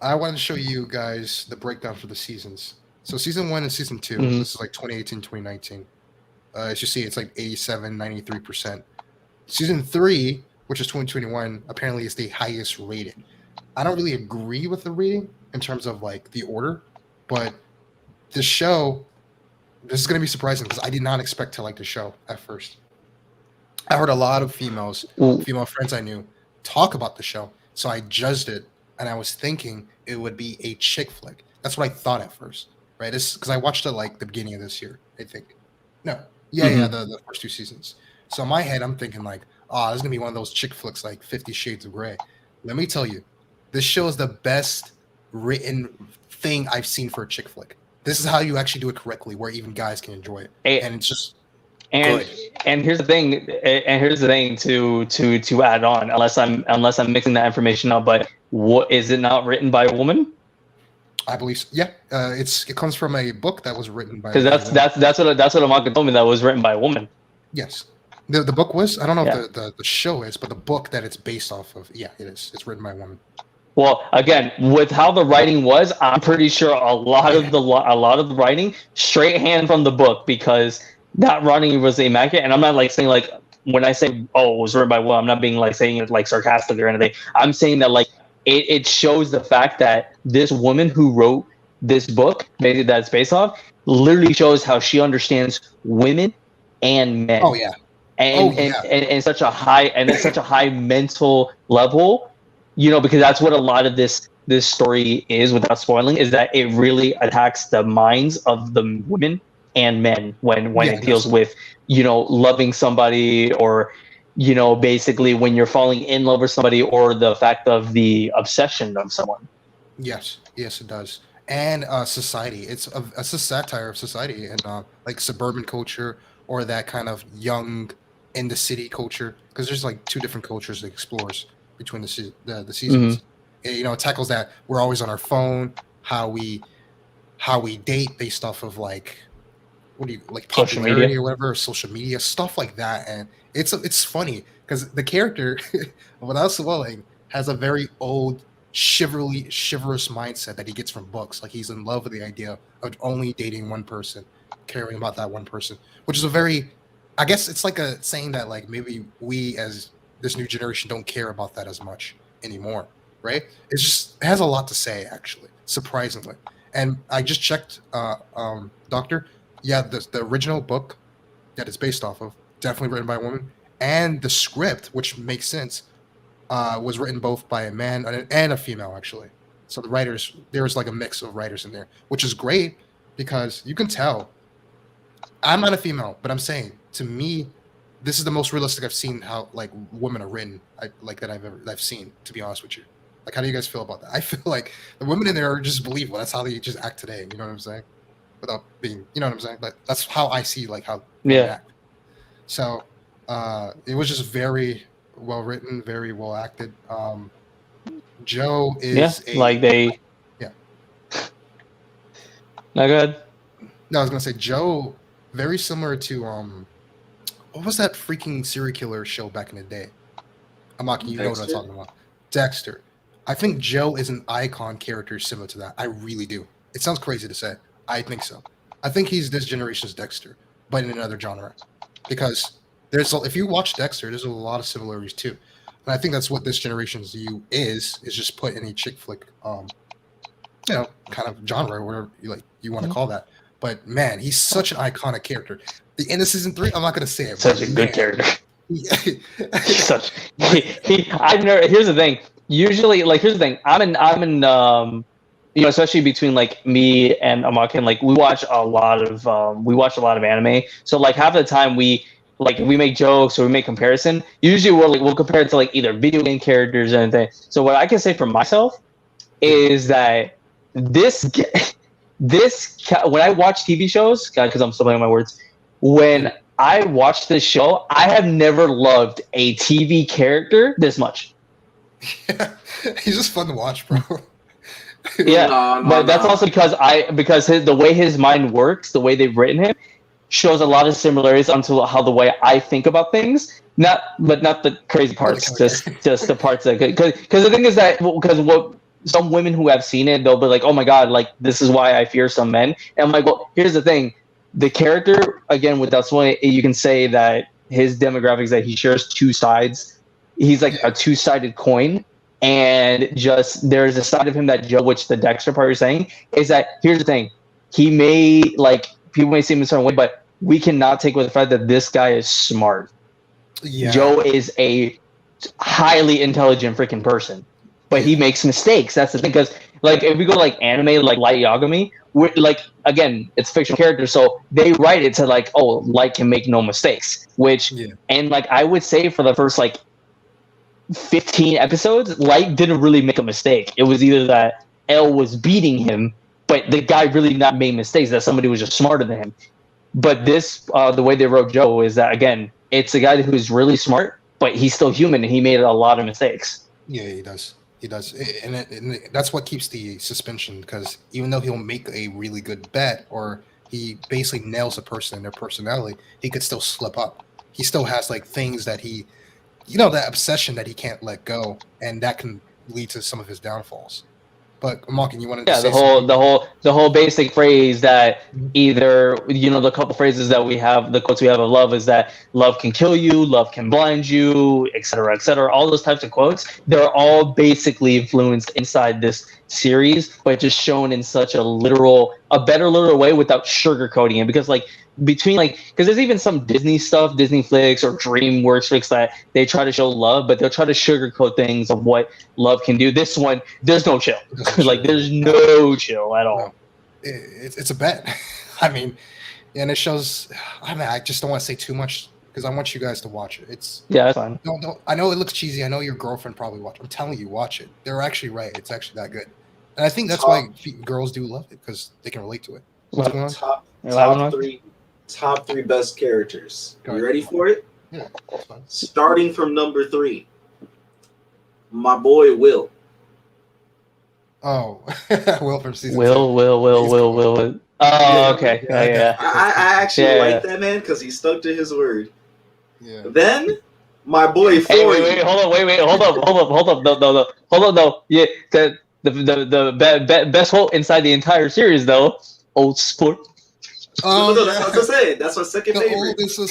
Speaker 1: I wanted to show you guys the breakdown for the seasons. So, season 1 and season 2, this is like 2018, 2019. As you see, it's like 87, 93%. Season 3, which is 2021, apparently is the highest rated. I don't really agree with the rating in terms of like the order, but this show, this is going to be surprising because I did not expect to like the show at first. I heard a lot of female friends I knew talk about the show, so I judged it, and I was thinking it would be a chick flick. That's what I thought at first, right? It's because I watched it like the beginning of this year, I think. No, the first 2 seasons. So in my head, I'm thinking like, this is gonna be one of those chick flicks like 50 Shades of Grey. Let me tell you, this show is the best written thing I've seen for a chick flick. This is how you actually do it correctly, where even guys can enjoy it, and it's just good.
Speaker 3: And here's the thing. And here's the thing to add on, unless I'm mixing that information up. But what is it not written by a woman?
Speaker 1: I believe so. Yeah, it comes from a book that was written by.
Speaker 3: Because that's what Amaka told me, that was written by a woman.
Speaker 1: Yes, the book was. I don't know if the show is, but the book that it's based off of, yeah, it is. It's written by a woman.
Speaker 3: Well, again, with how the writing was, I'm pretty sure a lot of the writing straight hand from the book, because that writing was immaculate. And I'm not like saying like, when I say it was written by women, I'm not being like saying it like sarcastic or anything. I'm saying that like it shows the fact that this woman who wrote this book, maybe that's based off, literally shows how she understands women and men.
Speaker 1: Oh yeah.
Speaker 3: And such a high mental level, you know, because that's what a lot of this story is, without spoiling, is that it really attacks the minds of the women and men when it deals with, you know, loving somebody, or, you know, basically when you're falling in love with somebody, or the fact of the obsession of someone.
Speaker 1: Yes, it does. And society. It's a satire of society and like suburban culture, or that kind of young in the city culture, because there's like 2 different cultures it explores between the seasons. You know, it tackles that we're always on our phone, how we date based off of like, what do you like, popularity or whatever, social media stuff like that. And it's funny because the character without spoiling, has a very old, chivalrous mindset that he gets from books. Like he's in love with the idea of only dating one person, caring about that one person, which is a very, I guess it's like a saying that like maybe we as this new generation don't care about that as much anymore, right? It's just it has a lot to say actually, surprisingly. And I just checked, Doctor. Yeah, the original book that it's based off of, definitely written by a woman, and the script, which makes sense, was written both by a man and a female actually. So the writers, there was like a mix of writers in there, which is great because you can tell. I'm not a female, but I'm saying to me, this is the most realistic I've seen how like women are written, like that I've seen. To be honest with you, like how do you guys feel about that? I feel like the women in there are just believable. That's how they just act today. You know what I'm saying? Without being, you know what I'm saying? But that's how I see like how they act. So it was just very well written, very well acted. Joe is
Speaker 3: like they.
Speaker 1: Yeah.
Speaker 3: No, go ahead.
Speaker 1: No, I was gonna say Joe, very similar to what was that freaking serial killer show back in the day? Amaki, you know what I'm talking about. Dexter. I think Joe is an icon character similar to that. I really do. It sounds crazy to say. I think so. I think he's this generation's Dexter, but in another genre. Because if you watch Dexter, there's a lot of similarities too. And I think that's what this generation's you is just put in a chick flick, kind of genre, whatever you want to call that. But man, he's such an iconic character. The end of season 3, I'm not gonna say it.
Speaker 3: Such a good character. Such I've never. Here's the thing. Usually, here's the thing. I'm in especially between like me and Amakin, like we watch a lot of anime. So like half the time we make jokes or we make comparison. Usually we'll compare it to like either video game characters or anything. So what I can say for myself is that when I watch TV shows, because I'm still playing my words, when I watch this show, I have never loved a TV character this much.
Speaker 1: He's just fun to watch, bro.
Speaker 3: Yeah, but that's also because the way his mind works, the way they've written him, shows a lot of similarities onto how the way I think about things. Not the crazy parts, just the parts that because the thing is that because what some women who have seen it, they'll be like, oh my god, like this is why I fear some men. And I'm like, well, here's the thing. The character, again, with Datsune, you can say that his demographics, that he shares two sides. He's like a two-sided coin. And just there's a side of him that Joe, which the Dexter part you're saying, is that here's the thing. He may, people may see him a certain way, but we cannot take away the fact that this guy is smart. Yeah. Joe is a highly intelligent freaking person. But he makes mistakes. That's the thing. Because, if we go to, anime, Light Yagami, again, it's a fictional character, so they write it to, Light can make no mistakes. And, I would say for the first, 15 episodes, Light didn't really make a mistake. It was either that L was beating him, but the guy really not made mistakes, that somebody was just smarter than him. But this, the way they wrote Joe is that, again, it's a guy who's really smart, but he's still human, and he made a lot of mistakes.
Speaker 1: Yeah, he does. He does, and that's what keeps the suspension, because even though he'll make a really good bet or he basically nails a person in their personality, he could still slip up. He still has things that he, that obsession that he can't let go, and that can lead to some of his downfalls. But Malkin, you wanted to say
Speaker 3: the whole basic phrase that either the couple phrases that we have, the quotes we have of love is that love can kill you, love can blind you, etc., etc. All those types of quotes, they're all basically influenced inside this series, but just shown in such a better literal way without sugarcoating it. Because because there's even some Disney stuff, Disney flicks or DreamWorks flicks that they try to show love, but they'll try to sugarcoat things of what love can do. This one, there's no chill. There's no chill at all.
Speaker 1: It's a bet. I mean, and it shows. I just don't want to say too much because I want you guys to watch it.
Speaker 3: That's fine.
Speaker 1: No, I know it looks cheesy. I know your girlfriend probably watched. I'm telling you, watch it. They're actually right. It's actually that good, and I think that's why girls do love it, because they can relate to it. What's going on?
Speaker 4: Top three best characters. You ready for it?
Speaker 1: Yeah, that's fine.
Speaker 4: Starting from number 3, my boy Will.
Speaker 1: Oh, Will from season 2.
Speaker 3: Will. Oh, okay. Yeah.
Speaker 4: I actually like that man because he stuck to his word.
Speaker 1: Yeah.
Speaker 4: Then My boy,
Speaker 3: Hey,
Speaker 4: 40.
Speaker 3: wait, hold on, hold up, no, hold on, no, yeah, the best quote inside the entire series though, old sport.
Speaker 1: Oh
Speaker 4: No,
Speaker 1: yeah,
Speaker 4: that's what I said. That's my second
Speaker 1: the
Speaker 4: favorite.
Speaker 1: oldest of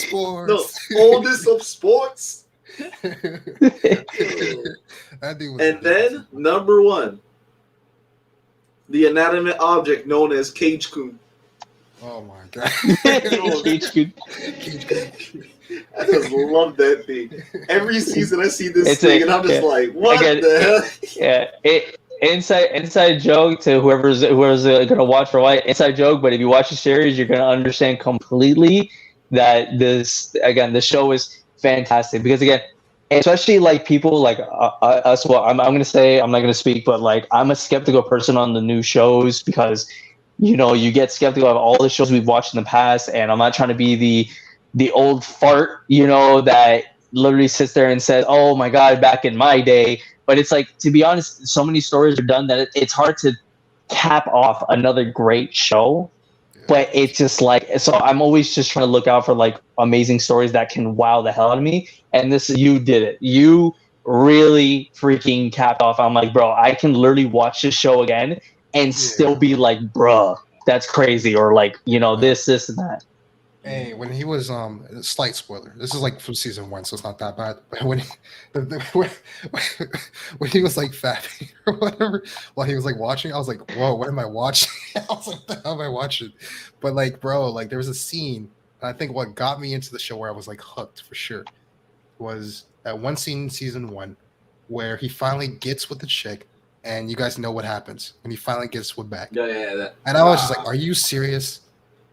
Speaker 4: No,
Speaker 1: sports.
Speaker 4: oldest of sports.
Speaker 1: That dude was
Speaker 4: And
Speaker 1: ridiculous.
Speaker 4: then number 1, the inanimate object known as Cage Kun.
Speaker 1: Oh my god.
Speaker 3: Cage Good.
Speaker 4: I just love that thing. Every season I see this
Speaker 3: It's
Speaker 4: thing,
Speaker 3: a-
Speaker 4: and I'm just
Speaker 3: yeah.
Speaker 4: like, what
Speaker 3: Again,
Speaker 4: the hell?
Speaker 3: Yeah, inside joke to whoever's gonna watch for a while. Inside joke, but if you watch the series, you're gonna understand completely that the show is fantastic because again, especially like people like us. Well, I'm gonna say I'm not gonna speak, but like I'm a skeptical person on the new shows because you get skeptical of all the shows we've watched in the past, and I'm not trying to be the old fart, that literally sits there and says, "Oh my god, back in my day." But it's like, to be honest, so many stories are done that it's hard to cap off another great show. But it's just like, so I'm always just trying to look out for like amazing stories that can wow the hell out of me. And you did it. You really freaking capped off. I'm like, bro, I can literally watch this show again and still be like, bruh, that's crazy. Or like, this and that.
Speaker 1: Hey, when he was slight spoiler. This is like from season 1, so it's not that bad. But when when he was like fat or whatever, while he was like watching, I was like, whoa, what am I watching? I was like, what the hell am I watching? But like, bro, like there was a scene. I think what got me into the show where I was like hooked for sure was that one scene in season 1 where he finally gets with the chick, and you guys know what happens when he finally gets with back.
Speaker 2: Yeah.
Speaker 1: And I was just like, are you serious?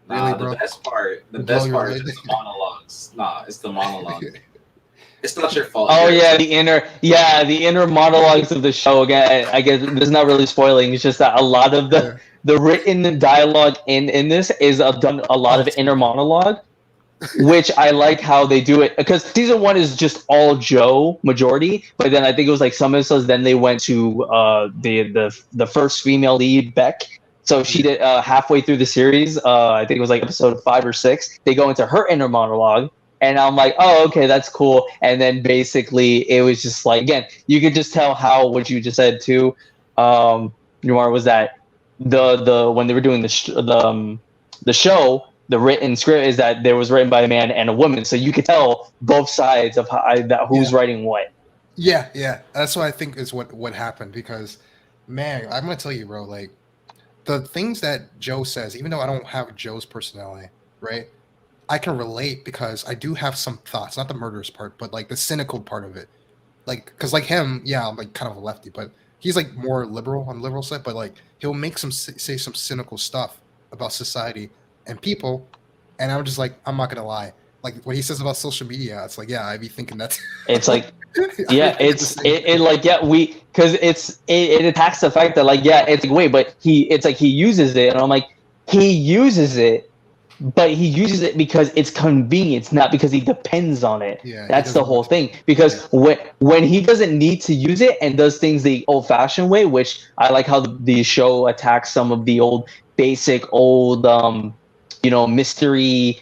Speaker 1: Really,
Speaker 2: Nah,
Speaker 1: bro?
Speaker 2: the best part
Speaker 1: Blow
Speaker 2: is
Speaker 1: your
Speaker 2: just
Speaker 1: lid.
Speaker 2: the monologues. Nah, it's the monologue. It's not your fault.
Speaker 3: Oh yeah, the inner monologues of the show. Again, I guess this is not really spoiling. It's just that a lot of the written dialogue in this is done a lot of inner monologue, which I like how they do it because season 1 is just all Joe majority, but then I think it was like some episodes. Then they went to the first female lead, Beck. So she did halfway through the series. I think it was like episode 5 or 6. They go into her inner monologue. And I'm like, oh, okay, that's cool. And then basically, it was just like, again, you could just tell how what you just said too, Noir, was that the when they were doing the show, the written script is that there was written by a man and a woman, so you could tell both sides of who's writing what.
Speaker 1: Yeah, that's what I think is what happened because, man, I'm gonna tell you, bro, like the things that Joe says, even though I don't have Joe's personality, right? I can relate because I do have some thoughts, not the murderous part, but like the cynical part of it. Like, because like him, yeah, I'm like kind of a lefty, but he's like more liberal on the liberal side, but like he'll make say some cynical stuff about society and people. And I'm just like, I'm not going to lie. Like what he says about social media, it's like, yeah, I'd be thinking that.
Speaker 3: It's like, yeah, because it attacks the fact that like, yeah, it's like, wait, but it's like he uses it. And I'm like, he uses it. But he uses it because it's convenient, not because he depends on it.
Speaker 1: Yeah,
Speaker 3: that's the whole thing. Because when he doesn't need to use it and does things the old-fashioned way, which I like how the show attacks some of the basic mystery,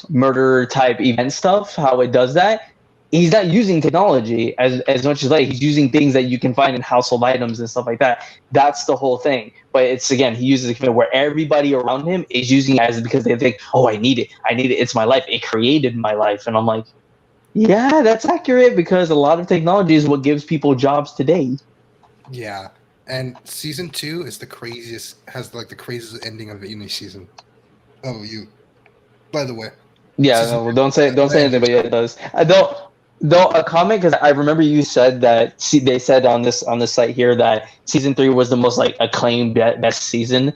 Speaker 3: murder type event stuff. How it does that. He's not using technology as much as he's using things that you can find in household items and stuff like that. That's the whole thing. But it's again, he uses it where everybody around him is using it as because they think, oh, I need it. It's my life. It created my life. And I'm like, yeah, that's accurate because a lot of technology is what gives people jobs today.
Speaker 1: Yeah, and season 2 is has like the craziest ending of any season. Oh, by the way.
Speaker 3: Yeah, no, don't say anything, but yeah, it does. Though a comment, because I remember you said that they said on this site here that season 3 was the most like acclaimed best season.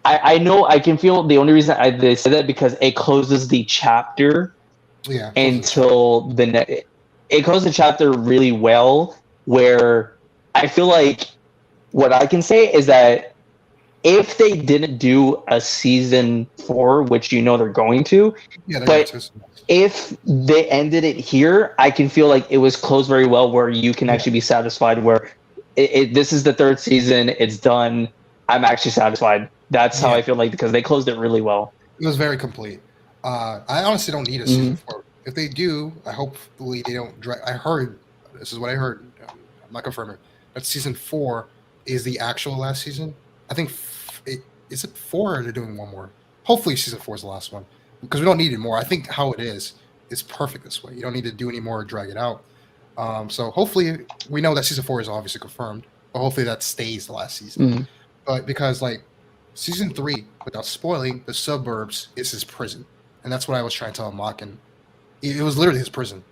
Speaker 3: I know I can feel the only reason they said that because it closes the chapter.
Speaker 1: Yeah.
Speaker 3: Until the next, it closes the chapter really well. Where I feel like what I can say is that if they didn't do a season 4, which they're going to, if they ended it here, I can feel like it was closed very well where you can actually be satisfied where this is the 3rd season, it's done, I'm actually satisfied. That's how I feel like because they closed it really well.
Speaker 1: It was very complete. I honestly don't need a season 4 if they do, I hopefully they don't drag. I heard this is what I heard. I'm not confirming that season 4 is the actual last season. I think is it 4 or they're doing one more. Hopefully, season 4 is the last one because we don't need any more. I think how it is perfect this way. You don't need to do any more or drag it out. So hopefully, we know that season 4 is obviously confirmed, but hopefully that stays the last season.
Speaker 3: Mhm.
Speaker 1: But because like season 3, without spoiling, the suburbs is his prison, and that's what I was trying to unlock. And it was literally his prison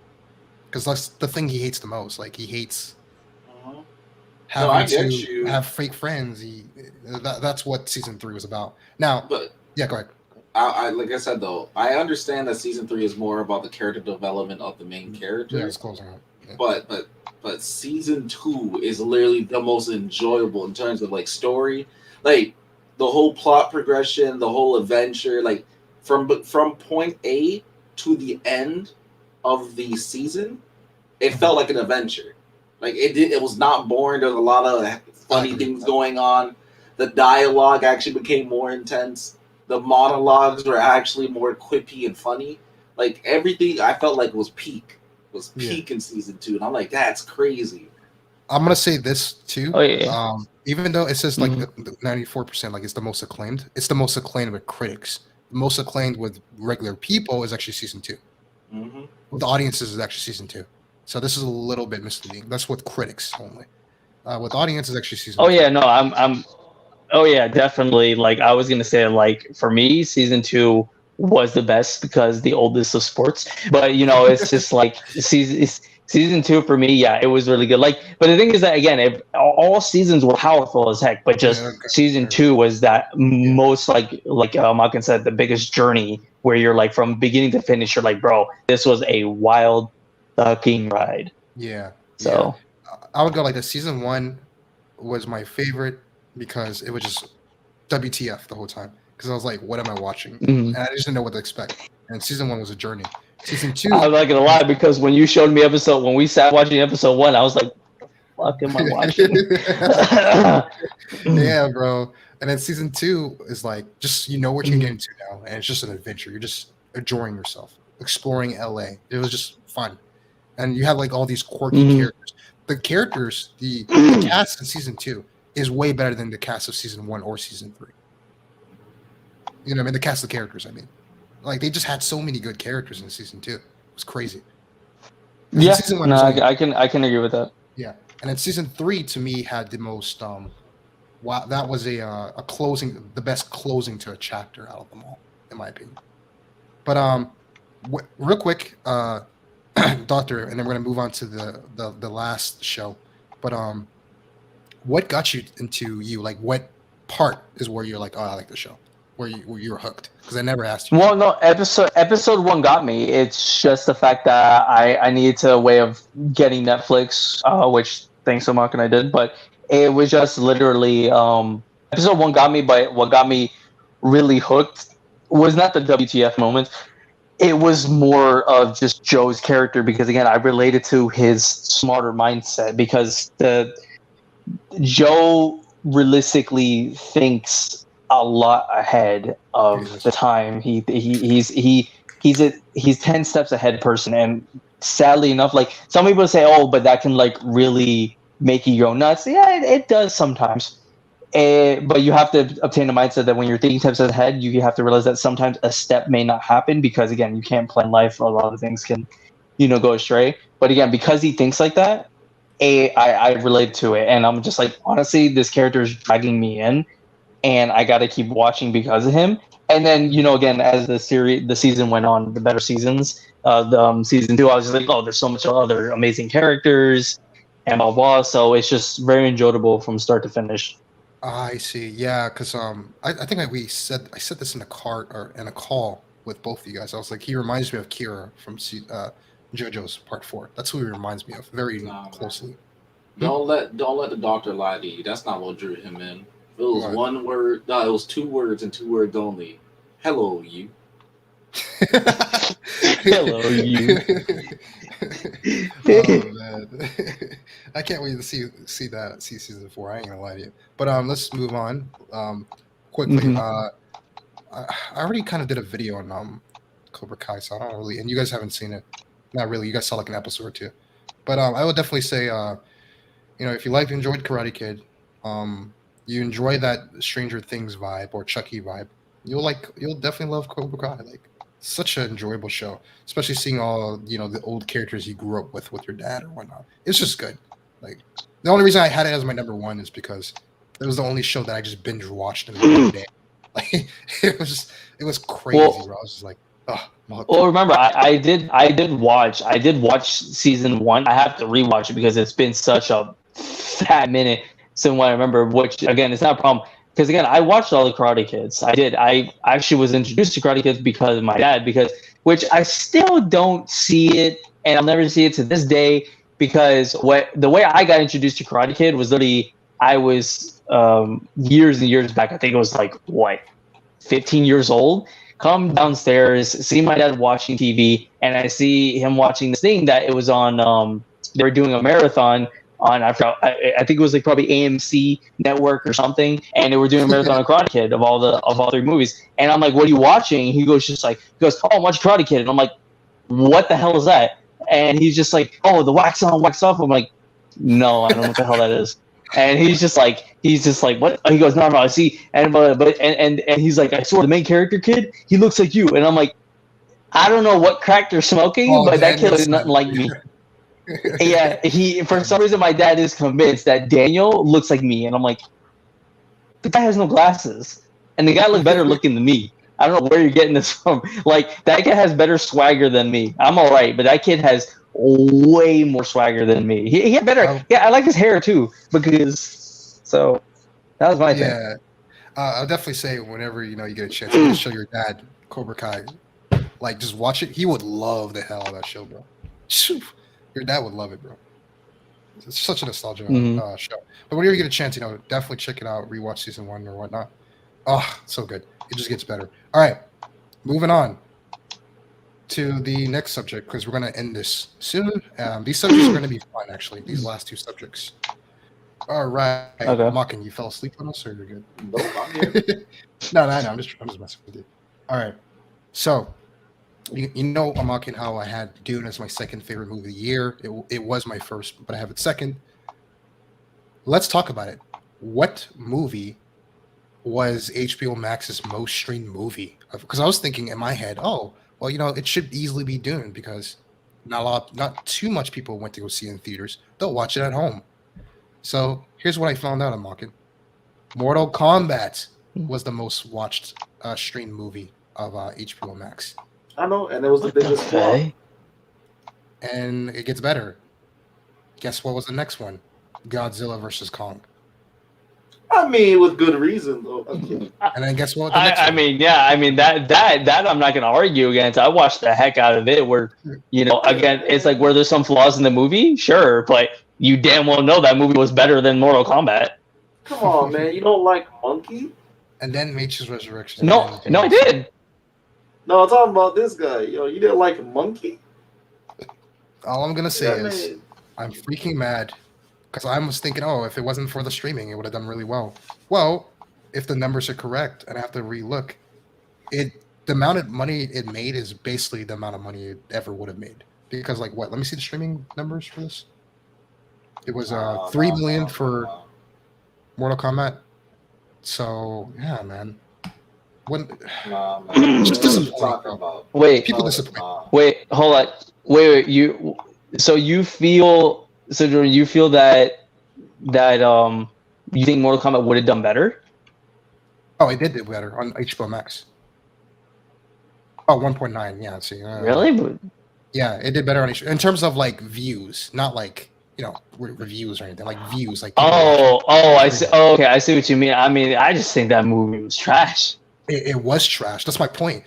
Speaker 1: because that's the thing he hates the most. Like he hates
Speaker 4: Uh-huh.
Speaker 1: having
Speaker 4: I get
Speaker 1: to
Speaker 4: you.
Speaker 1: have fake friends. That's what season 3 was about. Now,
Speaker 2: But
Speaker 1: yeah, go ahead.
Speaker 2: I like I said though, I understand that season 3 is more about the character development of the main
Speaker 1: Yeah,
Speaker 2: character.
Speaker 1: it's closing out. Yeah.
Speaker 2: But season 2 is literally the most enjoyable in terms of like story, like the whole plot progression, the whole adventure, like from point A to the end of the season, it felt like an adventure. Like it was not boring. There was a lot of funny things going on. The dialogue actually became more intense. The monologues were actually more quippy and funny. Like everything, I felt like was peak in season 2, and I'm like, that's crazy.
Speaker 1: I'm gonna say this too.
Speaker 3: Oh yeah.
Speaker 1: Even though it says like
Speaker 3: Mhm.
Speaker 1: the 94%, like it's the most acclaimed. It's the most acclaimed with critics. The most acclaimed with regular people is actually season 2.
Speaker 2: Mm-hmm.
Speaker 1: With audiences is actually season 2. So this is a little bit misleading. That's with critics only. With audiences, actually season
Speaker 3: Oh
Speaker 1: 2.
Speaker 3: yeah, no, I'm oh yeah, definitely. Like I was gonna say, like for me, season 2 was the best because the oldest of sports. But it's just like season 2 for me. Yeah, it was really good. Like, but the thing is that again, if all seasons were powerful as heck, but just
Speaker 1: Yeah, okay.
Speaker 3: season 2 was that most like Malcolm said, the biggest journey where you're like from beginning to finish, you're like, bro, this was a wild fucking ride.
Speaker 1: Yeah, yeah.
Speaker 3: So.
Speaker 1: I would go like the season 1 was my favorite because it was just WTF the whole time. Because I was like, what am I watching?
Speaker 3: Mhm.
Speaker 1: And I just didn't know what to expect. And season 1 was a journey. Season 2,
Speaker 3: I'm not gonna lie because when you showed me when we sat watching episode 1, I was like, "What the fuck am I watching?"
Speaker 1: yeah, bro. And then season 2 is like just you know what you're getting into now, and it's just an adventure. You're just enjoying yourself, exploring LA. It was just fun, and you have like all these quirky
Speaker 3: Mhm.
Speaker 1: characters. The characters, the cast in season 2 is way better than the cast of season 1 or season 3. You know what I mean? The cast of characters, I mean. Like they just had so many good characters in season 2. It was crazy. 'Cause in
Speaker 3: Yeah,
Speaker 1: season 1
Speaker 3: no,
Speaker 1: there's only
Speaker 3: I can agree with that.
Speaker 1: yeah, and then season 3 to me had the most wow, that was a closing, the best closing to a chapter out of them all, in my opinion. But real quick, Doctor, and then we're gonna move on to the last show. But what got you into you? Like, what part is where you're like, oh, I like the show, where you were hooked? Because I never asked you.
Speaker 3: Well, no, episode 1 got me. It's just the fact that I needed to a way of getting Netflix, which thanks to Mark and I did, but it was just literally episode 1 got me, but what got me really hooked was not the WTF moments. It was more of just Joe's character because again, I related to his smarter mindset because the Joe realistically thinks a lot ahead of the time. He's 10 steps ahead person, and sadly enough, like some people say, oh, but that can like really make you go nuts. Yeah, it does sometimes. But you have to obtain a mindset that when you're thinking steps ahead, you have to realize that sometimes a step may not happen because again, you can't plan life. A lot of things can, go astray. But again, because he thinks like that, I relate to it, and I'm just like, honestly, this character is dragging me in, and I got to keep watching because of him. And then, again, as the season went on, the better seasons, season 2, I was just like, oh, there's so much other amazing characters, and blah blah. So it's just very enjoyable from start to finish.
Speaker 1: I see. Yeah, because I think I said this in a car or in a call with both of you guys. I was like, he reminds me of Kira from JoJo's Part 4. That's who he reminds me of very closely.
Speaker 2: Don't let the doctor lie to you. That's not what drew him in. It was
Speaker 1: What?
Speaker 2: one word. No, it was 2 words and 2 words only. Hello, you.
Speaker 3: Hello, you.
Speaker 1: Oh man, I can't wait to see season 4. I ain't gonna lie to you. But let's move on quickly.
Speaker 3: Mhm.
Speaker 1: I already kind of did a video on Cobra Kai, so I don't really. And you guys haven't seen it, not really. You guys saw like an episode or two, but I would definitely say, if you enjoyed Karate Kid, you enjoy that Stranger Things vibe or Chucky vibe, you'll definitely love Cobra Kai. Like, such an enjoyable show, especially seeing all the old characters you grew up with your dad or whatnot. It's just good. Like, the only reason I had it as my number one is because it was the only show that I just binge watched in one day. Like, it was crazy,
Speaker 3: Well-
Speaker 1: bro. I was just like, oh.
Speaker 3: Well, remember, I did watch season 1. I have to rewatch it because it's been such a fat minute since when I remember. Which again, it's not a problem because again, I watched all the Karate Kids. I did. I actually was introduced to Karate Kids because of my dad. Which I still don't see it, and I'll never see it to this day. Because the way I got introduced to Karate Kid was literally I was years and years back. I think it was like 15 years old. Come downstairs, see my dad watching TV, and I see him watching this thing that it was on. They were doing a marathon on. I think it was like probably AMC Network or something, and they were doing a marathon on Karate Kid of all 3 movies. And I'm like, "What are you watching?" He goes, "Oh, I'm watching Karate Kid." And I'm like, "What the hell is that?" And he's just like, "Oh, the wax on, wax off." I'm like, "No, I don't know what the hell that is." And he's just like, "What?" He goes, "No, I see." And he's like, "I swear, the main character kid, he looks like you." And I'm like, "I don't know what crack they're smoking, but that kid looks nothing like me." Yeah, for some reason, my dad is convinced that Daniel looks like me, and I'm like, the guy has no glasses, and the guy looks better looking than me. I don't know where you're getting this from. Like, that kid has better swagger than me. I'm all right, but that kid has way more swagger than me. He had better. Yeah, I like his hair too so that was my thing.
Speaker 1: Yeah, I'll definitely say whenever you get a chance, you can show your dad Cobra Kai. Like, just watch it. He would love the hell out of that show, bro. Your dad would love it, bro. It's such a nostalgia show. But whenever you get a chance, definitely check it out. Rewatch season 1 or whatnot. Oh, so good. It just gets better. All right, moving on to the next subject because we're going to end this soon. These subjects are going to be fun, actually. These last 2 subjects. All right.
Speaker 3: Okay.
Speaker 1: Mockin, you fell asleep on us, or you're good?
Speaker 4: Nope, I'm here.
Speaker 1: No, I'm just messing with you. All right. So, Mockin, how I had Dune as my second favorite movie of the year. It was my first, but I have it second. Let's talk about it. What movie was HBO Max's most streamed movie? Because I was thinking in my head, it should easily be Dune because not too much people went to go see it in theaters. They'll watch it at home. So here's what I found out on Mockin. Mortal Kombat was the most watched streamed movie of HBO Max.
Speaker 4: I know, and it was the biggest flop.
Speaker 1: And it gets better. Guess what was the next one? Godzilla versus Kong.
Speaker 4: I mean, with good reason, though. Okay.
Speaker 1: And then guess what? The next one?
Speaker 3: That I'm not gonna argue against. I watched the heck out of it. Where again, it's like were there some flaws in the movie? Sure, but you damn well know that movie was better than Mortal Kombat.
Speaker 4: Come on, man. You don't like Monkey?
Speaker 1: And then Matrix Resurrection.
Speaker 3: No, I did.
Speaker 4: No, I'm talking about this guy. You didn't like Monkey?
Speaker 1: All I'm gonna say is I'm freaking mad because I was thinking, if it wasn't for the streaming, it would have done really well. Well, if the numbers are correct, and I have to relook, the amount of money it made is basically the amount of money it ever would have made. Because let me see the streaming numbers for this. It was $3 million for Mortal Kombat. So yeah, man. Just disappointing.
Speaker 3: Wait,
Speaker 1: people disappoint.
Speaker 3: Wait, hold on. Wait. You feel that you think Mortal Kombat would have done better?
Speaker 1: Oh, it did better on HBO Max. Oh, 1.9. Yeah, let's see.
Speaker 3: Really?
Speaker 1: Yeah, it did better on HBO in terms of views, not reviews or anything. Views.
Speaker 3: I see. Oh, okay, I see what you mean. I mean, I just think that movie was trash.
Speaker 1: It was trash. That's my point.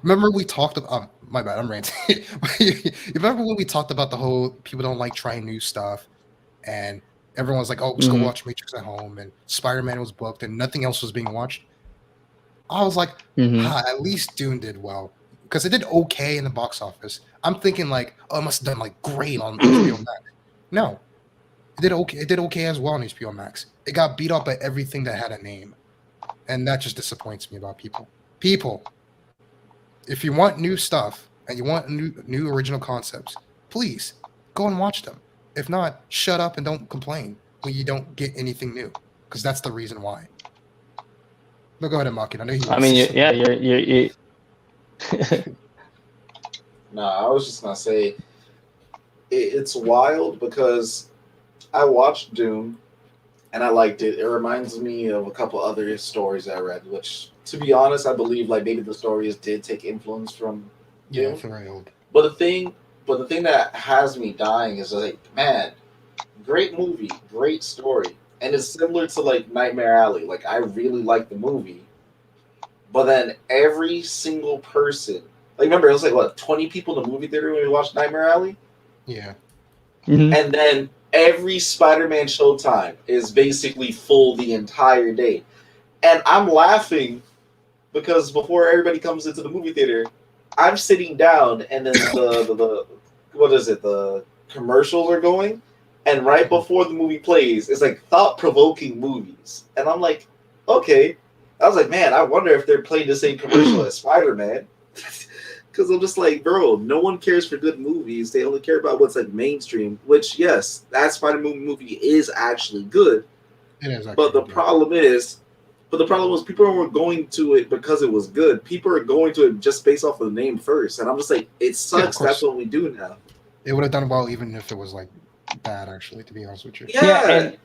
Speaker 1: Remember we talked about. My bad, I'm ranting. You remember when we talked about the whole people don't like trying new stuff, and everyone was like, "Oh, let's go watch Matrix at home," and Spider-Man was booked, and nothing else was being watched. I was like, at least Dune did well because it did okay in the box office. I'm thinking it must have done great on HBO Max. No, it did okay. It did okay as well on HBO Max. It got beat up by everything that had a name, and that just disappoints me about people. If you want new stuff and you want new original concepts, please go and watch them. If not, shut up and don't complain when you don't get anything new, because that's the reason why. No, go ahead and mock it. I know you.
Speaker 3: I mean, yeah, you're
Speaker 4: No, I was just gonna say it's wild because I watched Dune and I liked it. It reminds me of a couple other stories I read, which, to be honest, I believe like maybe the stories did take influence from
Speaker 1: Yeah,
Speaker 4: Dune.
Speaker 1: it's very old.
Speaker 4: But the thing that has me dying is like, man, great movie, great story, and it's similar to like Nightmare Alley. Like I really like the movie, but then every single person, like remember it was like what 20 people in the movie theater when we watched Nightmare Alley,
Speaker 1: Yeah.
Speaker 3: Mhm.
Speaker 4: and then every Spider-Man showtime is basically full the entire day, and I'm laughing because before everybody comes into the movie theater, I'm sitting down, and then the what is it? The commercials are going, and right before the movie plays, it's like thought-provoking movies, and I'm like, okay. I was like, man, I wonder if they're playing the same commercial as Spider-Man, because I'm just like, bro, no one cares for good movies. They only care about what's like mainstream. Which, yes, that Spider-Man movie is actually good,
Speaker 1: It is.
Speaker 4: but the
Speaker 1: Actually,
Speaker 4: problem is. But the problem was people weren't going to it because it was good. People are going to it just based off of the name first. And I'm just like, it sucks.
Speaker 1: course.
Speaker 4: That's what we do now.
Speaker 1: it would have done well even if it was like bad. Actually, to be honest with you.
Speaker 3: Yeah, and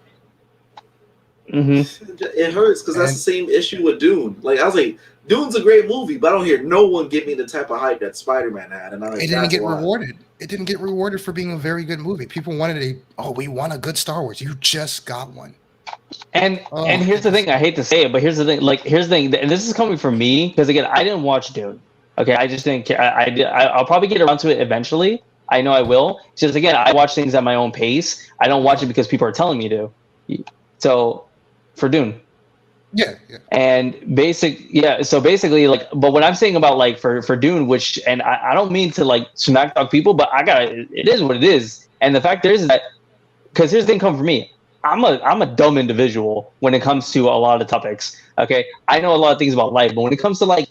Speaker 4: It hurts because that's the same issue with Dune. Like I was like, Dune's a great movie, but I don't hear no one give me the type of hype that Spider-Man had. And I'm like,
Speaker 1: It didn't
Speaker 4: that's
Speaker 1: get
Speaker 4: why.
Speaker 1: rewarded. It didn't get rewarded for being a very good movie. People wanted we want a good Star Wars. You just got one.
Speaker 3: And
Speaker 1: Oh,
Speaker 3: and here's the thing. I hate to say it, but here's the thing. Like here's the thing, and this is coming from me because again, I didn't watch Dune. Okay, I just didn't care. I'll probably get around to it eventually. I know I will. It's just again, I watch things at my own pace. I don't watch it because people are telling me to. So, for Dune.
Speaker 1: Yeah.
Speaker 3: And so basically, like, but what I'm saying about like for Dune, which, and I don't mean to like smack talk people, but it is what it is. And the fact is that, because here's the thing, come for me, I'm a dumb individual when it comes to a lot of topics. Okay, I know a lot of things about life, but when it comes to like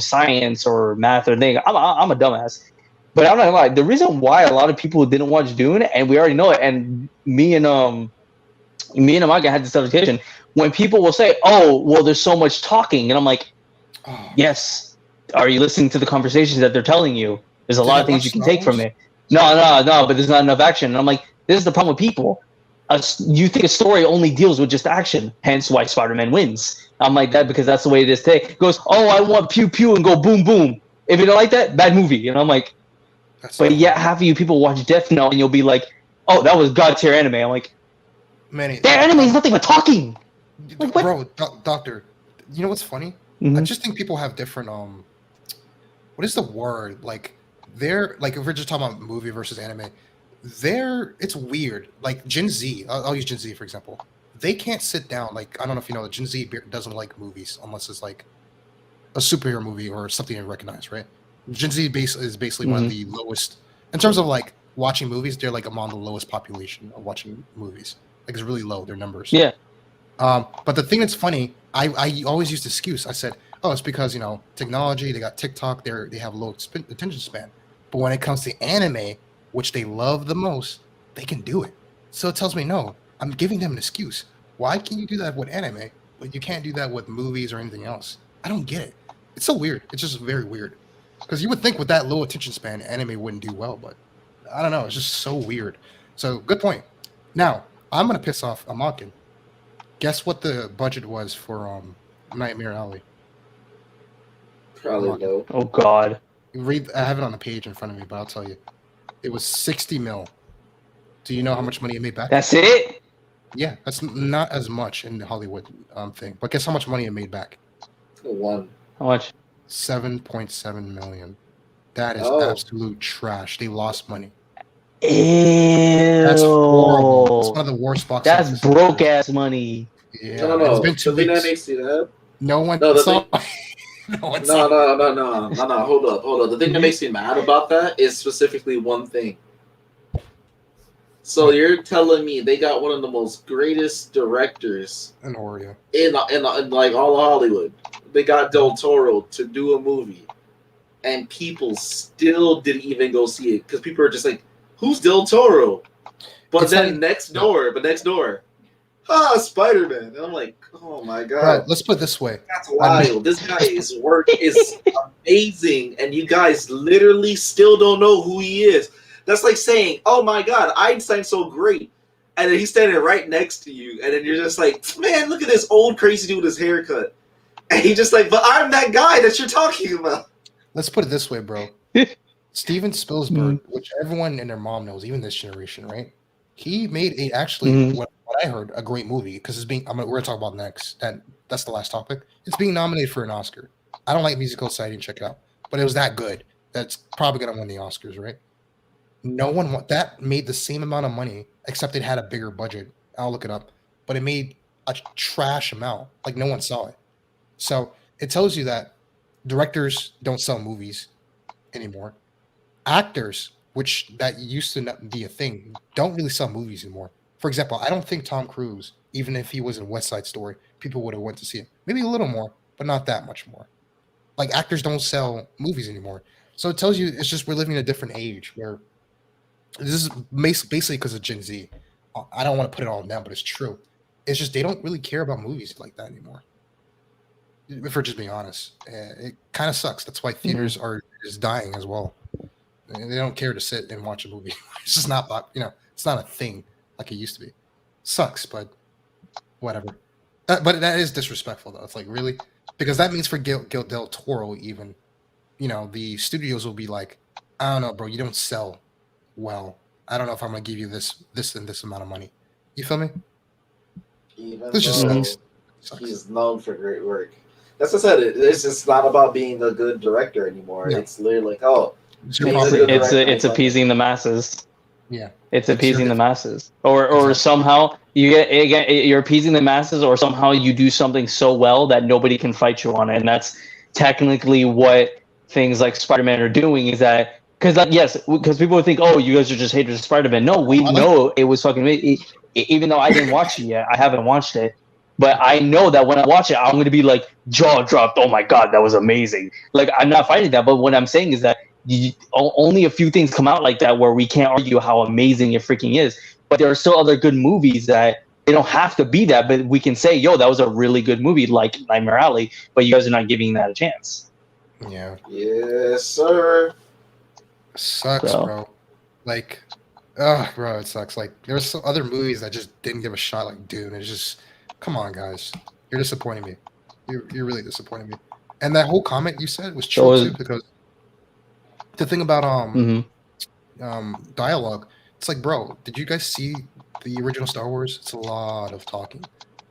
Speaker 3: science or math or thing, I'm a dumbass. But I'm not gonna lie, the reason why a lot of people didn't watch Dune, and we already know it, and me and Amaka had this conversation. When people will say, "Oh, well, there's so much talking," and I'm like,
Speaker 1: Oh,
Speaker 3: "Yes, are you listening to the conversations that they're telling you? There's a
Speaker 1: Did
Speaker 3: lot
Speaker 1: I
Speaker 3: of things
Speaker 1: watch
Speaker 3: you can
Speaker 1: Star
Speaker 3: take from
Speaker 1: Wars?
Speaker 3: it." No, but there's not enough action. And I'm like, this is the problem with people. You think a story only deals with just action, hence why Spider-Man wins. I'm like that because that's the way it is today. It goes, "Oh, I want pew pew and go boom boom." If you don't like that, bad movie. And I'm like,
Speaker 1: That's
Speaker 3: but
Speaker 1: dumb.
Speaker 3: yet half of you people watch Death Note and you'll be like, "Oh, that was god tier anime." I'm like,
Speaker 1: Manny,
Speaker 3: their anime is nothing but talking. Like, what?
Speaker 1: bro, doctor. You know what's funny? I just think people have different what is the word? Like they're like if we're just talking about movie versus anime, it's weird. Like Gen Z, I'll use Gen Z for example. They can't sit down. Like I don't know if you know, Gen Z doesn't like movies unless it's like a superhero movie or something you recognize, right? Gen Z is basically one of the lowest in terms of like watching movies. They're like among the lowest population of watching movies. Like it's really low, their numbers.
Speaker 3: Yeah.
Speaker 1: But the thing that's funny, I always used the excuse. I said, "Oh, it's because technology. They got TikTok. They have low attention span. But when it comes to anime, which they love the most, they can do it. So it tells me no. I'm giving them an excuse. Why can you do that with anime, but you can't do that with movies or anything else? I don't get it. It's so weird. It's just very weird. Because you would think with that low attention span, anime wouldn't do well, but I don't know. It's just so weird. So good point. Now I'm gonna piss off Amakin. Guess what the budget was for Nightmare Alley?
Speaker 4: Probably low.
Speaker 3: Oh God.
Speaker 1: I have it on the page in front of me, but I'll tell you. It was 60 mil. Do you know how much money it made back?
Speaker 3: That's it?
Speaker 1: Yeah, that's not as much in the Hollywood thing. But guess how much money it made back?
Speaker 4: One.
Speaker 3: How much?
Speaker 1: 7.7 million. That is
Speaker 4: Oh.
Speaker 1: absolute trash. They lost money.
Speaker 3: Ew.
Speaker 1: That's horrible. It's one of the worst box
Speaker 3: That's
Speaker 1: office
Speaker 3: broke
Speaker 1: numbers.
Speaker 3: ass money.
Speaker 1: Yeah,
Speaker 4: No.
Speaker 1: it's been 2
Speaker 4: The thing that
Speaker 1: weeks.
Speaker 4: makes you that.
Speaker 1: No one
Speaker 4: No, the
Speaker 1: saw. No one saw.
Speaker 4: No. Hold up. The thing that makes me mad about that is specifically one thing. So you're telling me they got one of the most greatest directors
Speaker 1: And Oreo.
Speaker 4: in like all of Hollywood. They got Del Toro to do a movie, and people still didn't even go see it because people are just like, "Who's Del Toro?" But
Speaker 1: It's
Speaker 4: then
Speaker 1: like-
Speaker 4: next door, Spider-Man. And I'm like, oh my
Speaker 1: Bro,
Speaker 4: god,
Speaker 1: let's put it this way.
Speaker 4: that's wild. This guy's work is amazing, and you guys literally still don't know who he is. That's like saying, oh my god, Einstein's so great. And then he's standing right next to you, and then you're just like, man, look at this old crazy dude with his haircut. And he's just like, but I'm that guy that you're talking about.
Speaker 1: Let's put it this way, bro. Steven Spielberg, which everyone and their mom knows, even this generation, right? He made what I heard, a great movie because it's being. We're gonna talk about next. That's the last topic. It's being nominated for an Oscar. I don't like musicals, so I didn't check it out, but it was that good. That's probably gonna win the Oscars, right? No one that made the same amount of money, except it had a bigger budget. I'll look it up, but it made a trash amount. Like no one saw it. So it tells you that directors don't sell movies anymore. Actors, which that used to not be a thing, don't really sell movies anymore. For example, I don't think Tom Cruise, even if he was in West Side Story, people would have went to see it. Maybe a little more, but not that much more. Like actors don't sell movies anymore. So it tells you it's just we're living in a different age where this is basically because of Gen Z. I don't want to put it all on them, but it's true. It's just they don't really care about movies like that anymore. If we're just being honest, it kind of sucks. That's why theaters are just dying as well. And they don't care to sit and watch a movie. It's just not, it's not a thing like it used to be. Sucks, but whatever. But that is disrespectful, though. It's like, really? Because that means for Gil Del Toro, even, the studios will be like, I don't know, bro, you don't sell well. I don't know if I'm going to give you this and this amount of money. You feel me?
Speaker 4: Even
Speaker 1: This just
Speaker 4: though
Speaker 1: sucks.
Speaker 4: he's known for great work. That's what I said. It's just not about being a good director anymore.
Speaker 1: Yeah.
Speaker 4: It's literally like, oh,
Speaker 1: It's your
Speaker 4: He's a
Speaker 1: property.
Speaker 4: good
Speaker 3: It's
Speaker 4: director.
Speaker 3: it's appeasing the masses.
Speaker 1: Yeah.
Speaker 3: It's
Speaker 1: It's
Speaker 3: appeasing
Speaker 1: your-
Speaker 3: the masses, or
Speaker 1: Exactly.
Speaker 3: somehow you're appeasing the masses, or somehow you do something so well that nobody can fight you on it, and that's technically what things like Spider-Man are doing. Is that because people would think, oh, you guys are just haters of Spider-Man. No, we know it was fucking. Even though I didn't watch it yet, I haven't watched it, but I know that when I watch it, I'm going to be like jaw dropped. Oh my god, that was amazing! Like I'm not fighting that, but what I'm saying is that. Only a few things come out like that where we can't argue how amazing it freaking is, but there are still other good movies that they don't have to be that, but we can say, yo, that was a really good movie like Nightmare Alley, but you guys are not giving that a chance.
Speaker 1: Yeah.
Speaker 4: yes, sir.
Speaker 1: Sucks,
Speaker 3: So-
Speaker 1: bro. Like, bro, it sucks. Like, there's some other movies that just didn't give a shot, like Dune. It's just, come on, guys, you're disappointing me. You're really disappointing me. And that whole comment you said was true
Speaker 3: So-
Speaker 1: too, because the thing about dialogue, it's like, bro, did you guys see the original Star Wars? It's a lot of talking.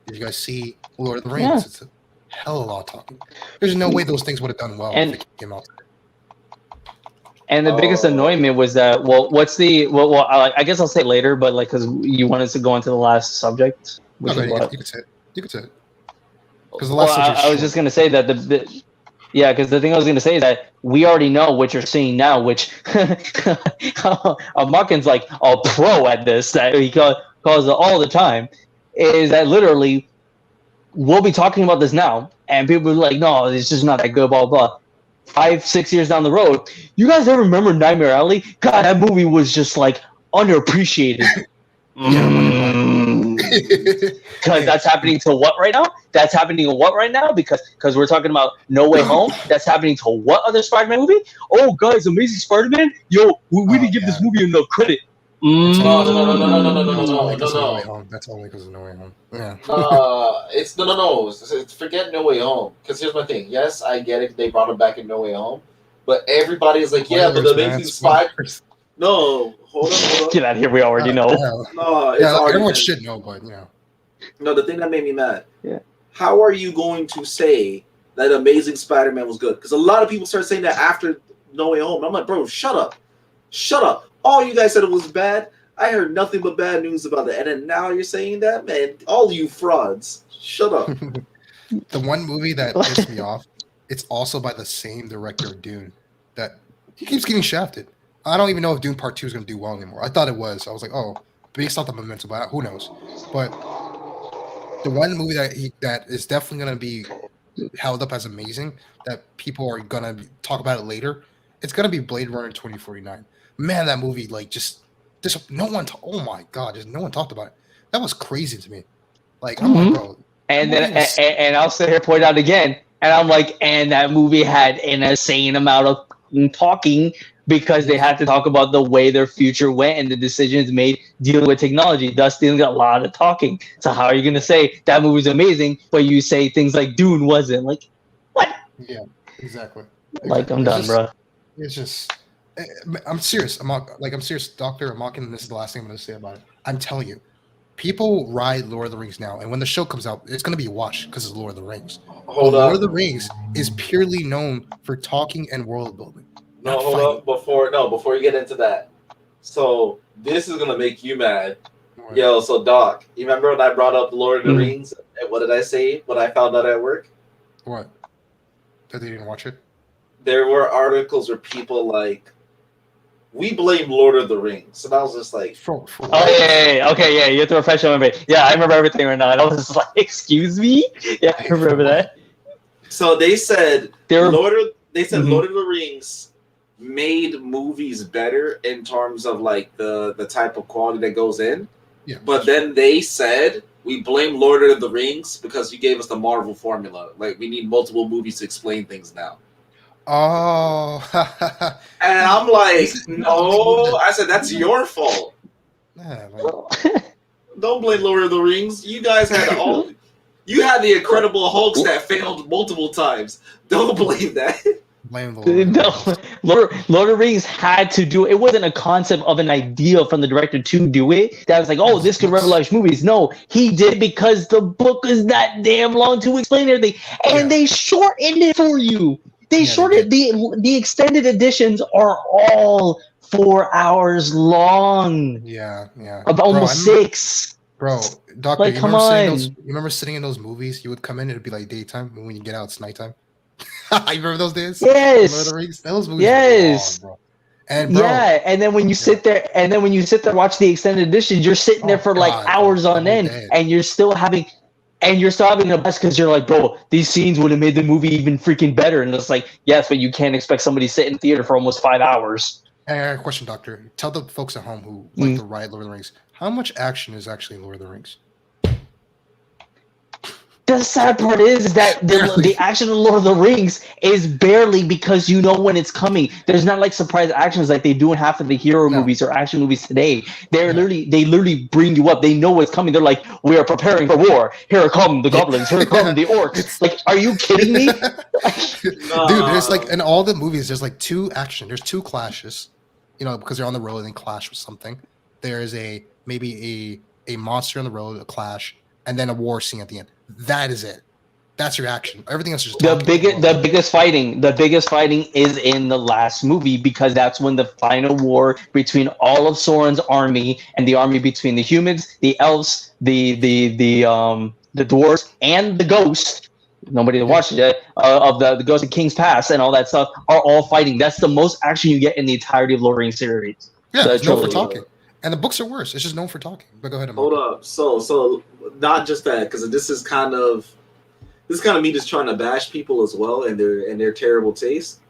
Speaker 1: Did you guys see Lord of the Rings?
Speaker 3: Yeah.
Speaker 1: It's a hell of a lot of talking. There's no way those things would have done well
Speaker 3: And-
Speaker 1: if it came out.
Speaker 3: And the biggest annoyment was that, I guess I'll say it later, but like, because you wanted to go into the last subject, which
Speaker 1: Okay,
Speaker 3: is
Speaker 1: you
Speaker 3: what?
Speaker 1: could say it. You could say it. Because the last
Speaker 3: Well,
Speaker 1: subject's
Speaker 3: I was
Speaker 1: short.
Speaker 3: just gonna say that because the thing I was gonna say is that we already know what you're seeing now, which Muckin's like a pro at this, that he calls it all the time, is that literally we'll be talking about this now, and people are like, no, it's just not that good, blah blah. 5-6 years down the road, you guys ever remember Nightmare Alley? God, that movie was just like underappreciated. Because that's happening to what right now? That's happening to what right now? Because we're talking about No Way Home. That's happening to what other Spider-Man movie? Oh, guys, Amazing Spider-Man. Yo, we didn't give this movie enough credit.
Speaker 1: No.
Speaker 4: No,
Speaker 1: That's
Speaker 4: no,
Speaker 1: only because of No
Speaker 4: no.
Speaker 1: Way Home. That's only because of No Way Home. Yeah.
Speaker 4: It's no. Forget No Way Home. Because here's my thing. Yes, I get it. They brought him back in No Way Home, but everybody is like, yeah, but the Amazing Spider. No, hold on.
Speaker 3: Get out of here. We already know.
Speaker 4: No, it's
Speaker 1: Yeah,
Speaker 4: already
Speaker 1: everyone
Speaker 4: been-
Speaker 1: should know, but
Speaker 4: No, the thing that made me mad.
Speaker 3: Yeah.
Speaker 4: How are you going to say that Amazing Spider-Man was good? Because a lot of people started saying that after No Way Home. I'm like, bro, shut up. Shut up. All you guys said it was bad. I heard nothing but bad news about it. And then now you're saying that? Man, all you frauds. Shut up.
Speaker 1: The one movie that pissed me off, it's also by the same director of Dune that he keeps getting shafted. I don't even know if Dune Part 2 is going to do well anymore. I thought it was. I was like, oh, based off the momentum, but who knows? But the one movie that is definitely going to be, held up as amazing that people are gonna talk about it later, it's gonna be Blade Runner 2049. Man, that movie just no one. Oh my god, just no one talked about it. That was crazy to me. Like I'm like,
Speaker 3: Mhm.
Speaker 1: bro,
Speaker 3: And
Speaker 1: that
Speaker 3: then
Speaker 1: movie was-
Speaker 3: and I'll sit here and point out again, and I'm like, and that movie had an insane amount of talking because they had to talk about the way their future went and the decisions made dealing with technology, thus dealing with a lot of talking. So how are you gonna say that movie's amazing, but you say things like Dune wasn't? Like, what?
Speaker 1: yeah, exactly.
Speaker 3: Like, I'm
Speaker 1: It's
Speaker 3: done,
Speaker 1: just-
Speaker 3: bro.
Speaker 1: It's just, I'm serious. I'm serious, Doctor. I'm mocking. This is the last thing I'm going to say about it. I'm telling you, people ride Lord of the Rings now, and when the show comes out, it's going to be watched because it's Lord of the Rings.
Speaker 4: Hold
Speaker 1: Lord of
Speaker 4: up.
Speaker 1: the Rings is purely known for talking and world building.
Speaker 4: No,
Speaker 1: not
Speaker 4: hold
Speaker 1: fighting.
Speaker 4: up. Before you get into that. So this is gonna make you mad.
Speaker 1: Right.
Speaker 4: Yo, so Doc, you remember when I brought up Lord of the
Speaker 3: Mhm.
Speaker 4: Rings? And what did I say when I found out at work?
Speaker 1: What? That they didn't watch it?
Speaker 4: There were articles where people like, we blame Lord of the Rings. And I was just like,
Speaker 1: For
Speaker 3: Oh
Speaker 1: what?
Speaker 3: yeah. Okay, yeah. You have to refresh my memory. Yeah, I remember everything right now. And I was just like, excuse me. Yeah, I remember that.
Speaker 4: so they said
Speaker 3: They were
Speaker 4: Lord of
Speaker 3: Mhm.
Speaker 4: the Rings made movies better in terms of like the type of quality that goes in.
Speaker 1: Yeah.
Speaker 4: But then they said we blame Lord of the Rings because you gave us the Marvel formula. Like we need multiple movies to explain things now.
Speaker 1: Oh.
Speaker 4: And I'm like,
Speaker 1: This is-
Speaker 4: no. I said that's your fault.
Speaker 1: Yeah, like,
Speaker 4: Don't blame Lord of the Rings. You guys had all. You had the Incredible Hulks that failed multiple times. Don't blame that.
Speaker 1: blame the Lord. Of the
Speaker 3: No,
Speaker 1: Rings.
Speaker 3: Lord of the Rings had to do it. It wasn't a concept of an idea from the director to do it. That was like, oh, this could revolutionize movies. No, he did it because the book is that damn long to explain everything, and
Speaker 1: Yeah.
Speaker 3: they shortened it for you. They
Speaker 1: Yeah, they
Speaker 3: shortened the extended editions are all 4 hours long,
Speaker 1: Yeah.
Speaker 3: about almost
Speaker 1: I remember-
Speaker 3: 6.
Speaker 1: Bro, Doctor,
Speaker 3: Like,
Speaker 1: you
Speaker 3: come
Speaker 1: remember
Speaker 3: on.
Speaker 1: you remember sitting in those movies? You would come in, it'd be like daytime, and when you get out, it's nighttime. You remember those days? Lord of
Speaker 3: Yes,
Speaker 1: the Rings? Those movies
Speaker 3: yes.
Speaker 1: were long, bro. And bro,
Speaker 3: Yeah, and then when you sit there, watch the extended editions, you're sitting there
Speaker 1: Oh,
Speaker 3: for like
Speaker 1: God, bro,
Speaker 3: hours
Speaker 1: the
Speaker 3: on
Speaker 1: whole
Speaker 3: end,
Speaker 1: day.
Speaker 3: and you're still having a blast because you're like, bro, these scenes would have made the movie even freaking better. And it's like, yes, but you can't expect somebody to sit in theater for almost 5 hours.
Speaker 1: I got a question, Doctor. Tell the folks at home who like to ride Lord of the Rings, how much action is actually in Lord of the Rings?
Speaker 3: The sad part is that
Speaker 1: Barely.
Speaker 3: the action of Lord of the Rings is barely because you know when it's coming. There's not like surprise actions like they do in half of the hero
Speaker 1: No.
Speaker 3: movies or action movies today. They
Speaker 1: No.
Speaker 3: literally bring you up. They know what's coming. They're like, we are preparing for war. Here come the goblins. Here come the orcs.
Speaker 1: It's-
Speaker 3: Like, are you kidding me?
Speaker 1: Dude, there's like in all the movies, there's like there's two clashes, because they're on the road and they clash with something. There's maybe a monster on the road, a clash, and then a war scene at the end. That is it. That's your action. Everything else is just
Speaker 3: The
Speaker 1: talking.
Speaker 3: biggest fighting is in the last movie because that's when the final war between all of Sauron's army and the army between the humans, the elves, the dwarves, and the ghost. Nobody watched it yet. Of the Ghost of King's Pass and all that stuff are all fighting. That's the most action you get in the entirety of Lord of the Rings series.
Speaker 1: Yeah,
Speaker 3: The
Speaker 1: it's known for
Speaker 3: trilogy.
Speaker 1: talking. And the books are worse. It's just known for talking. But go ahead.
Speaker 4: Hold
Speaker 1: Amaka.
Speaker 4: up. So not just that, because this is kind of me just trying to bash people as well and their terrible taste.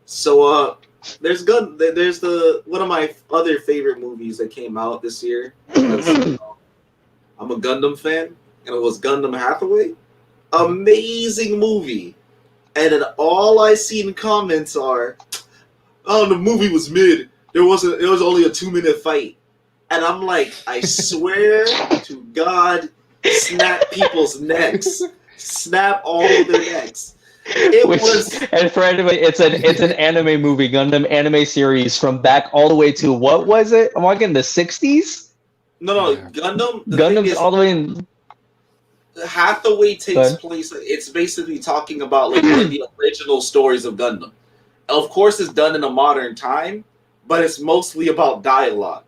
Speaker 4: So there's one of my other favorite movies that came out this year. Because, I'm a Gundam fan, and it was Gundam Hathaway. Amazing movie. And then all I see in comments are, oh, the movie was mid. It was only a 2-minute fight. And I'm like, I swear to God, snap people's necks. Snap all of their necks.
Speaker 3: And for anybody, it's an anime movie, Gundam anime series from back all the way to what was it? I'm talking the 60s.
Speaker 4: No,
Speaker 1: Yeah.
Speaker 4: Gundam. The
Speaker 3: Gundam's
Speaker 4: thing is,
Speaker 3: all the way in.
Speaker 4: Hathaway takes
Speaker 3: ahead.
Speaker 4: place. It's basically talking about like the original stories of Gundam. Of course, it's done in a modern time, but it's mostly about dialogue.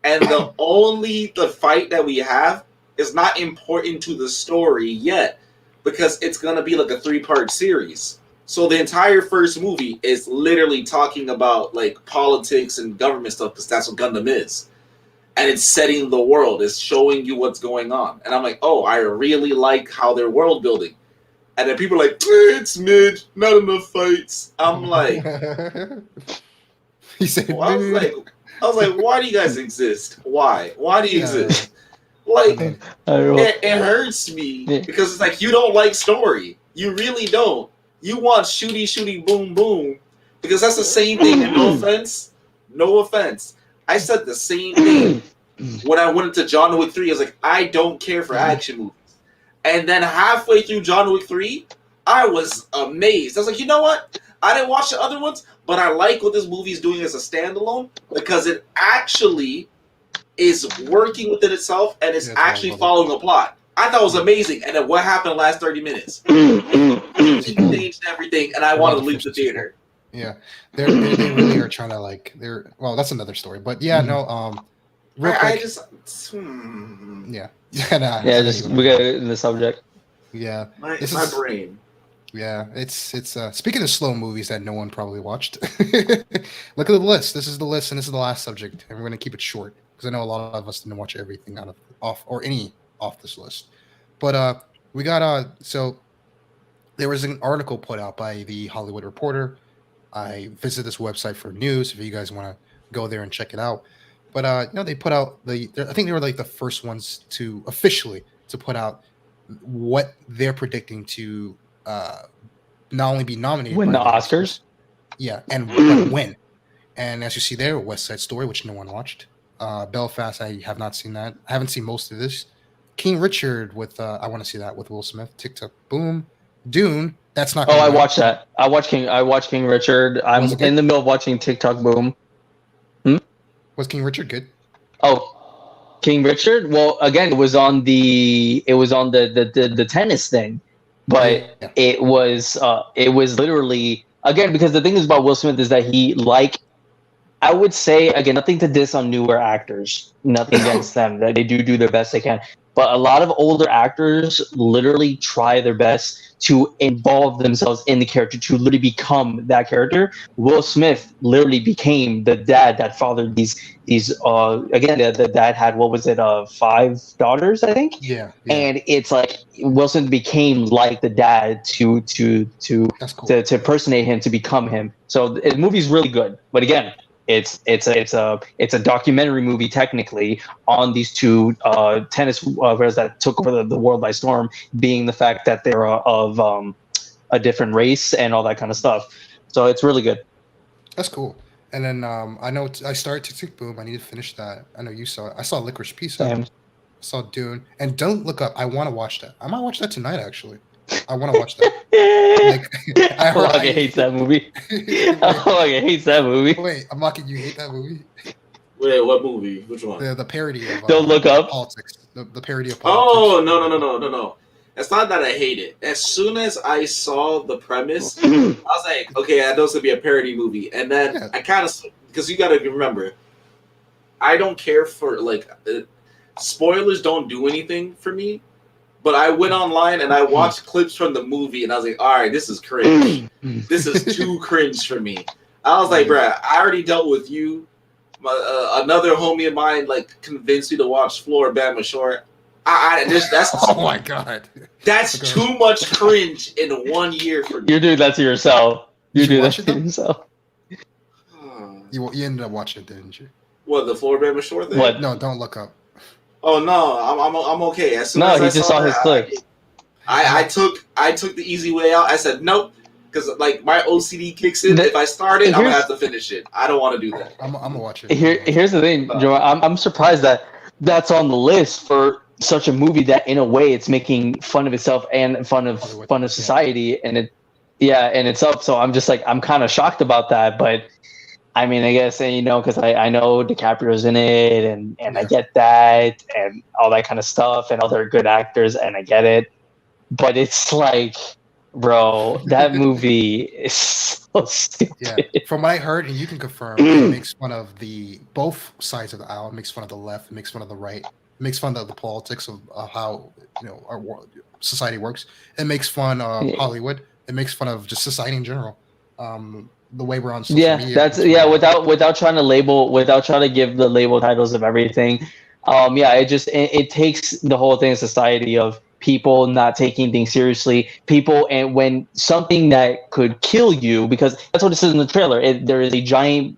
Speaker 4: And the fight that we have is not important to the story yet, because it's gonna be like a 3-part series. So the entire first movie is literally talking about like politics and government stuff, because that's what Gundam is. And it's setting the world, it's showing you what's going on. And I'm like, oh, I really like how they're world building. And then people are like, it's mid, not enough fights. I'm like,
Speaker 1: he said,
Speaker 4: well, I was like, why do you guys exist? Why? Why do you exist? Like,
Speaker 1: I mean,
Speaker 4: it hurts me because it's like you don't like story. You really don't. You want shooty, boom, boom. Because that's the same thing. And no offense. I said the same thing when I went into John Wick 3. I was like, I don't care for action movies. And then halfway through John Wick 3, I was amazed. I was like, you know what? I didn't watch the other ones, but I like what this movie is doing as a standalone because it actually is working within itself and is actually following a plot. I thought it was amazing. And then what happened in the last 30 minutes? It changed everything, and I wanted to leave the theater.
Speaker 1: Yeah, they really are trying to like. Well, that's another story. But yeah, no. Real quick, yeah.
Speaker 3: Just we got the subject.
Speaker 1: Yeah,
Speaker 4: My brain.
Speaker 1: Yeah, it's speaking of slow movies that no one probably watched. Look at the list. This is the list, and this is the last subject, and we're gonna keep it short because I know a lot of us didn't watch everything off this list. But we got so there was an article put out by the Hollywood Reporter. I visited this website for news if you guys want to go there and check it out. But they put out I think they were like the first ones to officially to put out what they're predicting to not only be nominated
Speaker 3: win the Oscars.
Speaker 1: Yeah, and win. And as you see there, West Side Story, which no one watched. Belfast, I have not seen that. I haven't seen most of this. King Richard with I want to see that with Will Smith. TikTok Boom. Dune. That's not.
Speaker 3: I watched that. I watched King Richard. I'm in the middle of watching TikTok Boom.
Speaker 1: Was King Richard good?
Speaker 3: Oh, King Richard. Well, again, it was on the tennis thing, but it was literally again because the thing is about Will Smith is that he I would say again nothing to diss on newer actors, nothing against them. That they do their best they can. But a lot of older actors literally try their best to involve themselves in the character, to literally become that character. Will Smith literally became the dad that fathered these again, the dad had, 5 daughters, I think?
Speaker 1: Yeah.
Speaker 3: And it's like Will Smith became like the dad to personate him, to become him. So the movie's really good. But again, it's a documentary movie technically on these two tennis players that took over the world by storm, being the fact that they're of a different race and all that kind of stuff. So it's really good.
Speaker 1: That's cool. And then I know I started TikTok Boom. I need to finish that. I know you saw it. I saw Licorice Pizza. I saw Dune. And Don't Look Up. I want to watch that. I might watch that tonight, actually. I want to watch that.
Speaker 3: I hate that movie. I hate that movie.
Speaker 1: Wait, I'm mocking you. Hate that movie?
Speaker 2: Wait, what movie? Which one?
Speaker 1: The parody of
Speaker 3: Don't Look Up.
Speaker 1: Politics. The parody of politics.
Speaker 2: Oh, no. It's not that I hate it. As soon as I saw the premise, I was like, okay, I know it's going to be a parody movie. And then I kind of, because you got to remember, I don't care for, spoilers don't do anything for me. But I went online and I watched clips from the movie and I was like, all right, this is cringe. This is too cringe for me. I was like, bruh, I already dealt with you. Another homie of mine, convinced me to watch Floribama Shore. That's
Speaker 1: oh my God.
Speaker 2: That's too much cringe in 1 year for me.
Speaker 3: You're doing that to yourself. You do that to yourself.
Speaker 1: You ended up watching it, didn't you?
Speaker 2: What, the Floribama Shore thing?
Speaker 3: What?
Speaker 1: No, Don't Look Up.
Speaker 2: Oh no, I'm okay. As soon
Speaker 3: no,
Speaker 2: as
Speaker 3: he
Speaker 2: I
Speaker 3: just
Speaker 2: saw
Speaker 3: his clip.
Speaker 2: I took the easy way out. I said nope, because my OCD kicks in. If I start it, I'm gonna have to finish it. I don't want to do that.
Speaker 1: I'm gonna watch it.
Speaker 3: Here's the thing, Joe. I'm surprised that that's on the list for such a movie that, in a way, it's making fun of itself and fun of society, and and itself. So I'm just I'm kind of shocked about that, but. I mean, I guess, because I know DiCaprio's in it, and I get that, and all that kind of stuff, and other good actors, and I get it. But it's bro, that movie is so stupid.
Speaker 1: Yeah, from what I heard, and you can confirm, it makes fun of both sides of the aisle. It makes fun of the left, it makes fun of the right, it makes fun of the politics of how our world, society works. It makes fun of Hollywood. It makes fun of just society in general. The way we're on social media.
Speaker 3: That's without trying to give the label titles of everything. It takes the whole thing of society of people not taking things seriously, people, and when something that could kill you, because that's what it says in the trailer, there is a giant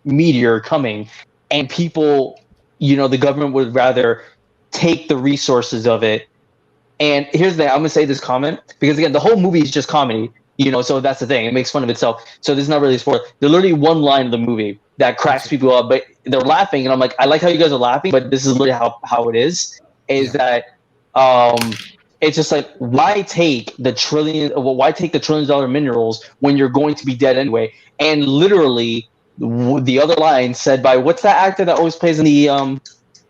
Speaker 3: meteor coming, and people, the government would rather take the resources of it. And here's the thing, I'm gonna say this comment because again, the whole movie is just comedy, so that's the thing. It makes fun of itself. So this is not really a spoiler. There's literally one line of the movie that cracks people up, but they're laughing, and I'm like, I like how you guys are laughing, but this is literally how it is. That it's just like, why take the trillions-dollar minerals when you're going to be dead anyway? And literally, the other line said by what's that actor that always plays in the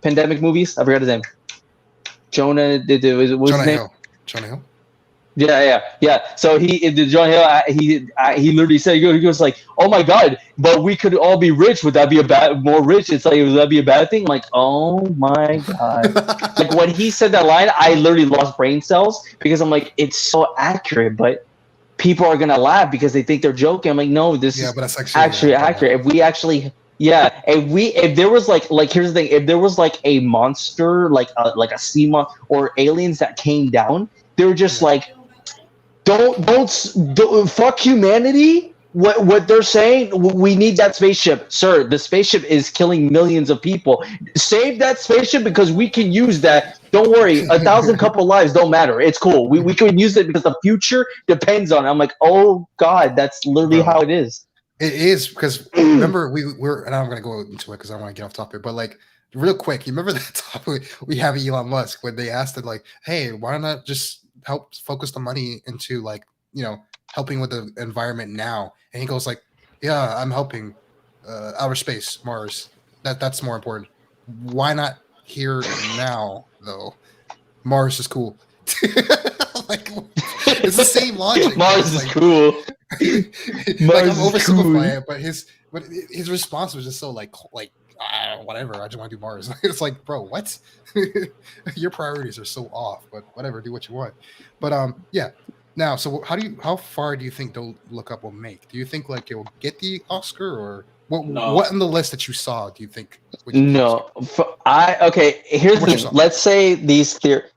Speaker 3: pandemic movies? I forgot his name. Jonah Hill.
Speaker 1: Jonah Hill.
Speaker 3: Yeah. So Jonah Hill, he literally said, he goes like, "Oh my God, but we could all be rich. Would that be more rich? It's like, would that be a bad thing?" I'm like, oh my God. Like when he said that line, I literally lost brain cells because I'm like, it's so accurate, but people are gonna laugh because they think they're joking. I'm like, no, this is
Speaker 1: but that's
Speaker 3: actually accurate. If we actually, if there was like here's the thing, if there was like a monster, like a sea monster or aliens that came down, they were just like, don't fuck humanity. What they're saying, we need that spaceship, sir. The spaceship is killing millions of people. Save that spaceship because we can use that. Don't worry, 1,000 couple lives don't matter. It's cool. We can use it because the future depends on it. I'm like, oh God, that's literally how it is.
Speaker 1: It is, because remember we're, and I'm gonna go into it because I want to get off topic, but like real quick, you remember that topic we have Elon Musk when they asked it like, hey, why not just help focus the money into like helping with the environment now? And he goes like, yeah, I'm helping outer space, Mars. That's more important. Why not here now though? Mars is cool. Like it's the same logic.
Speaker 3: Mars is cool.
Speaker 1: Like I'm oversimplifying it, but his response was just so like whatever. I just want to do Mars. It's like, bro, what? Your priorities are so off. But whatever, do what you want. But yeah. Now, so how far do you think Don't Look Up will make? Do you think like it will get the Oscar, or what in the list that you saw do you think?
Speaker 3: No, here's the thing.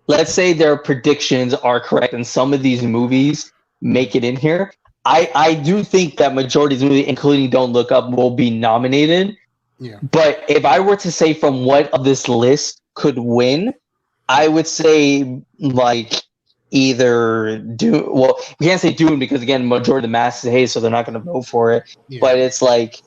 Speaker 3: Let's say their predictions are correct, and some of these movies make it in here. I do think that majority of the movies, including Don't Look Up, will be nominated.
Speaker 1: Yeah.
Speaker 3: But if I were to say from what of this list could win, I would say like either Dune. Well, we can't say Dune because again, majority of the masses hate, so they're not going to vote for it. Yeah. But it's like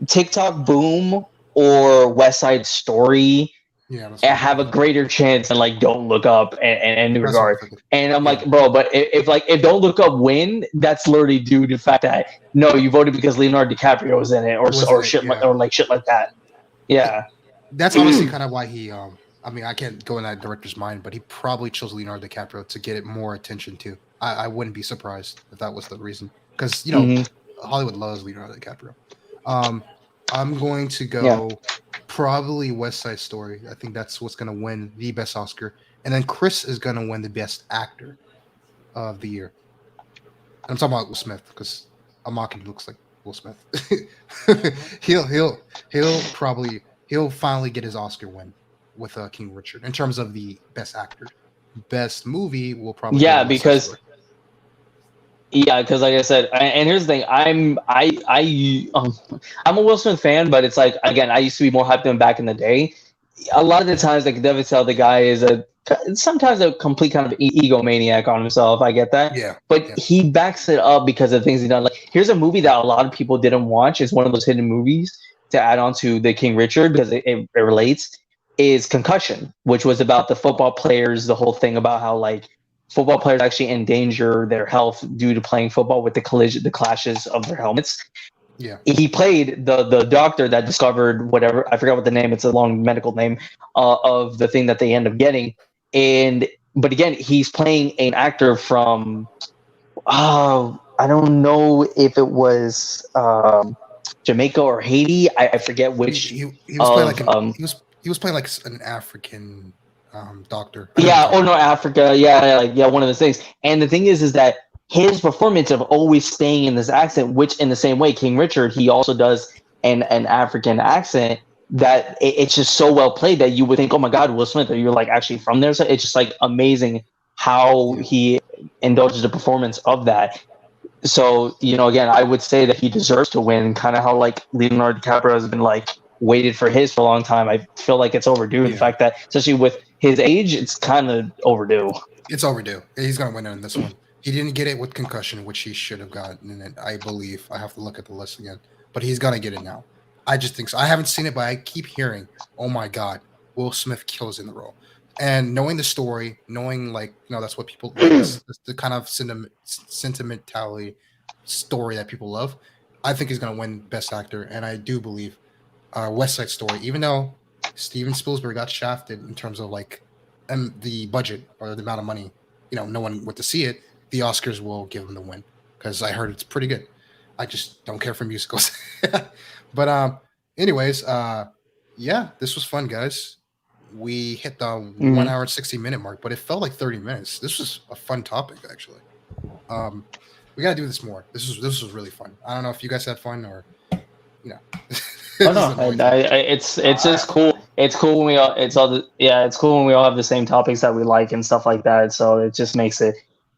Speaker 3: TikTok Boom or West Side Story.
Speaker 1: Yeah,
Speaker 3: and have a greater chance than like Don't Look Up and any regard. And I'm like, bro, but if Don't Look Up win, that's literally due to the fact that no, you voted because Leonardo DiCaprio was in it or shit like that. Yeah.
Speaker 1: That's honestly kind of why he I mean, I can't go in that director's mind, but he probably chose Leonardo DiCaprio to get it more attention too. I wouldn't be surprised if that was the reason, because Hollywood loves Leonardo DiCaprio. I'm going to go probably West Side Story. I think that's what's going to win the best Oscar, and then Chris is going to win the best actor of the year. And I'm talking about Will Smith because Amaki looks like Will Smith. he'll finally get his Oscar win with King Richard in terms of the best actor. Best movie will probably
Speaker 3: because like I said, and here's the thing, I'm a Will Smith fan, but it's like, again, I used to be more hyped than back in the day. A lot of the times I can definitely tell the guy is sometimes a complete kind of egomaniac on himself. I get that. But he backs it up because of things he's done. Like, here's a movie that a lot of people didn't watch. It's one of those hidden movies to add on to the King Richard because it relates, is Concussion, which was about the football players, the whole thing about how like football players actually endanger their health due to playing football with the clashes of their helmets.
Speaker 1: Yeah.
Speaker 3: He played the doctor that discovered whatever, I forgot what the name, it's a long medical name, of the thing that they end up getting. But again, he's playing an actor from, I don't know if it was Jamaica or Haiti. I forget which.
Speaker 1: He was playing like an African doctor.
Speaker 3: Africa. One of those things. And the thing is that his performance of always staying in this accent, which in the same way, King Richard, he also does an African accent, that it's just so well played that you would think, oh my God, Will Smith, are you like actually from there? So it's just like amazing how
Speaker 1: Yeah.
Speaker 3: he indulges the performance of that. So, again, I would say that he deserves to win, kind of how like Leonardo DiCaprio has been like waited for his for a long time. I feel like it's overdue. In
Speaker 1: Yeah.
Speaker 3: fact, that especially with his age, it's kind of overdue.
Speaker 1: It's overdue. He's gonna win in this one. He didn't get it with concussion, which he should have gotten it. I believe. I have to look at the list again, but he's gonna get it now. I just think so. I haven't seen it, but I keep hearing, "Oh my God, Will Smith kills in the role." And knowing the story, knowing like that's what people like, this the kind of sentimentality story that people love. I think he's gonna win Best Actor, and I do believe West Side Story, even though Steven Spielberg got shafted in terms of like the budget or the amount of money, no one went to see it. The Oscars will give him the win because I heard it's pretty good. I just don't care for musicals. But anyways, yeah, this was fun, guys. We hit the 1 hour and 60 minute mark, but it felt like 30 minutes. This was a fun topic, actually. We gotta do this more. This was really fun. I don't know if you guys had fun or
Speaker 3: Oh no, it's just cool. It's cool when we all it's cool when we all have the same topics that we like and stuff like that. So it just makes it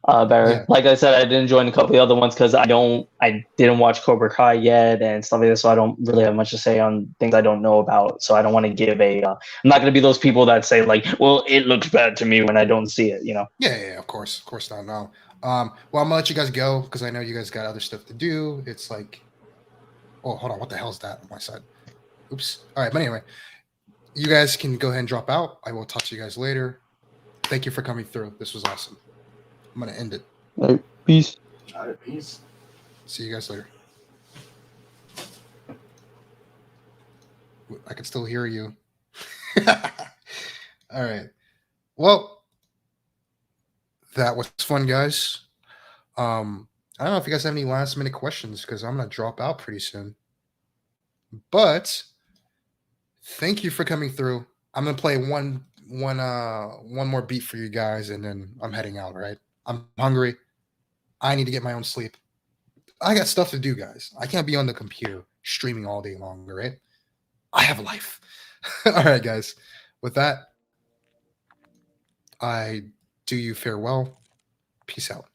Speaker 3: better.
Speaker 1: Yeah.
Speaker 3: Like I said, I didn't join a couple of the other ones because I didn't watch Cobra Kai yet and stuff like that. So I don't really have much to say on things I don't know about. So I don't want to give a. I'm not going to be those people that say like, well, it looks bad to me when I don't see it.
Speaker 1: Yeah, of course not. No. Well, I'm gonna let you guys go because I know you guys got other stuff to do. It's like, oh, hold on, what the hell is that on my side? Oops. All right, but anyway, you guys can go ahead and drop out. I will talk to you guys later. Thank you for coming through. This was awesome. I'm gonna end it.
Speaker 3: Peace.
Speaker 4: All right, peace.
Speaker 1: See you guys later. I can still hear you. All right. Well, that was fun, guys. I don't know if you guys have any last minute questions because I'm gonna drop out pretty soon. But thank you for coming through. I'm gonna play one more beat for you guys, and then I'm heading out. Right? I'm hungry. I need to get my own sleep. I got stuff to do, guys. I can't be on the computer streaming all day long. Right? I have a life. All right, guys. With that, I do you farewell. Peace out.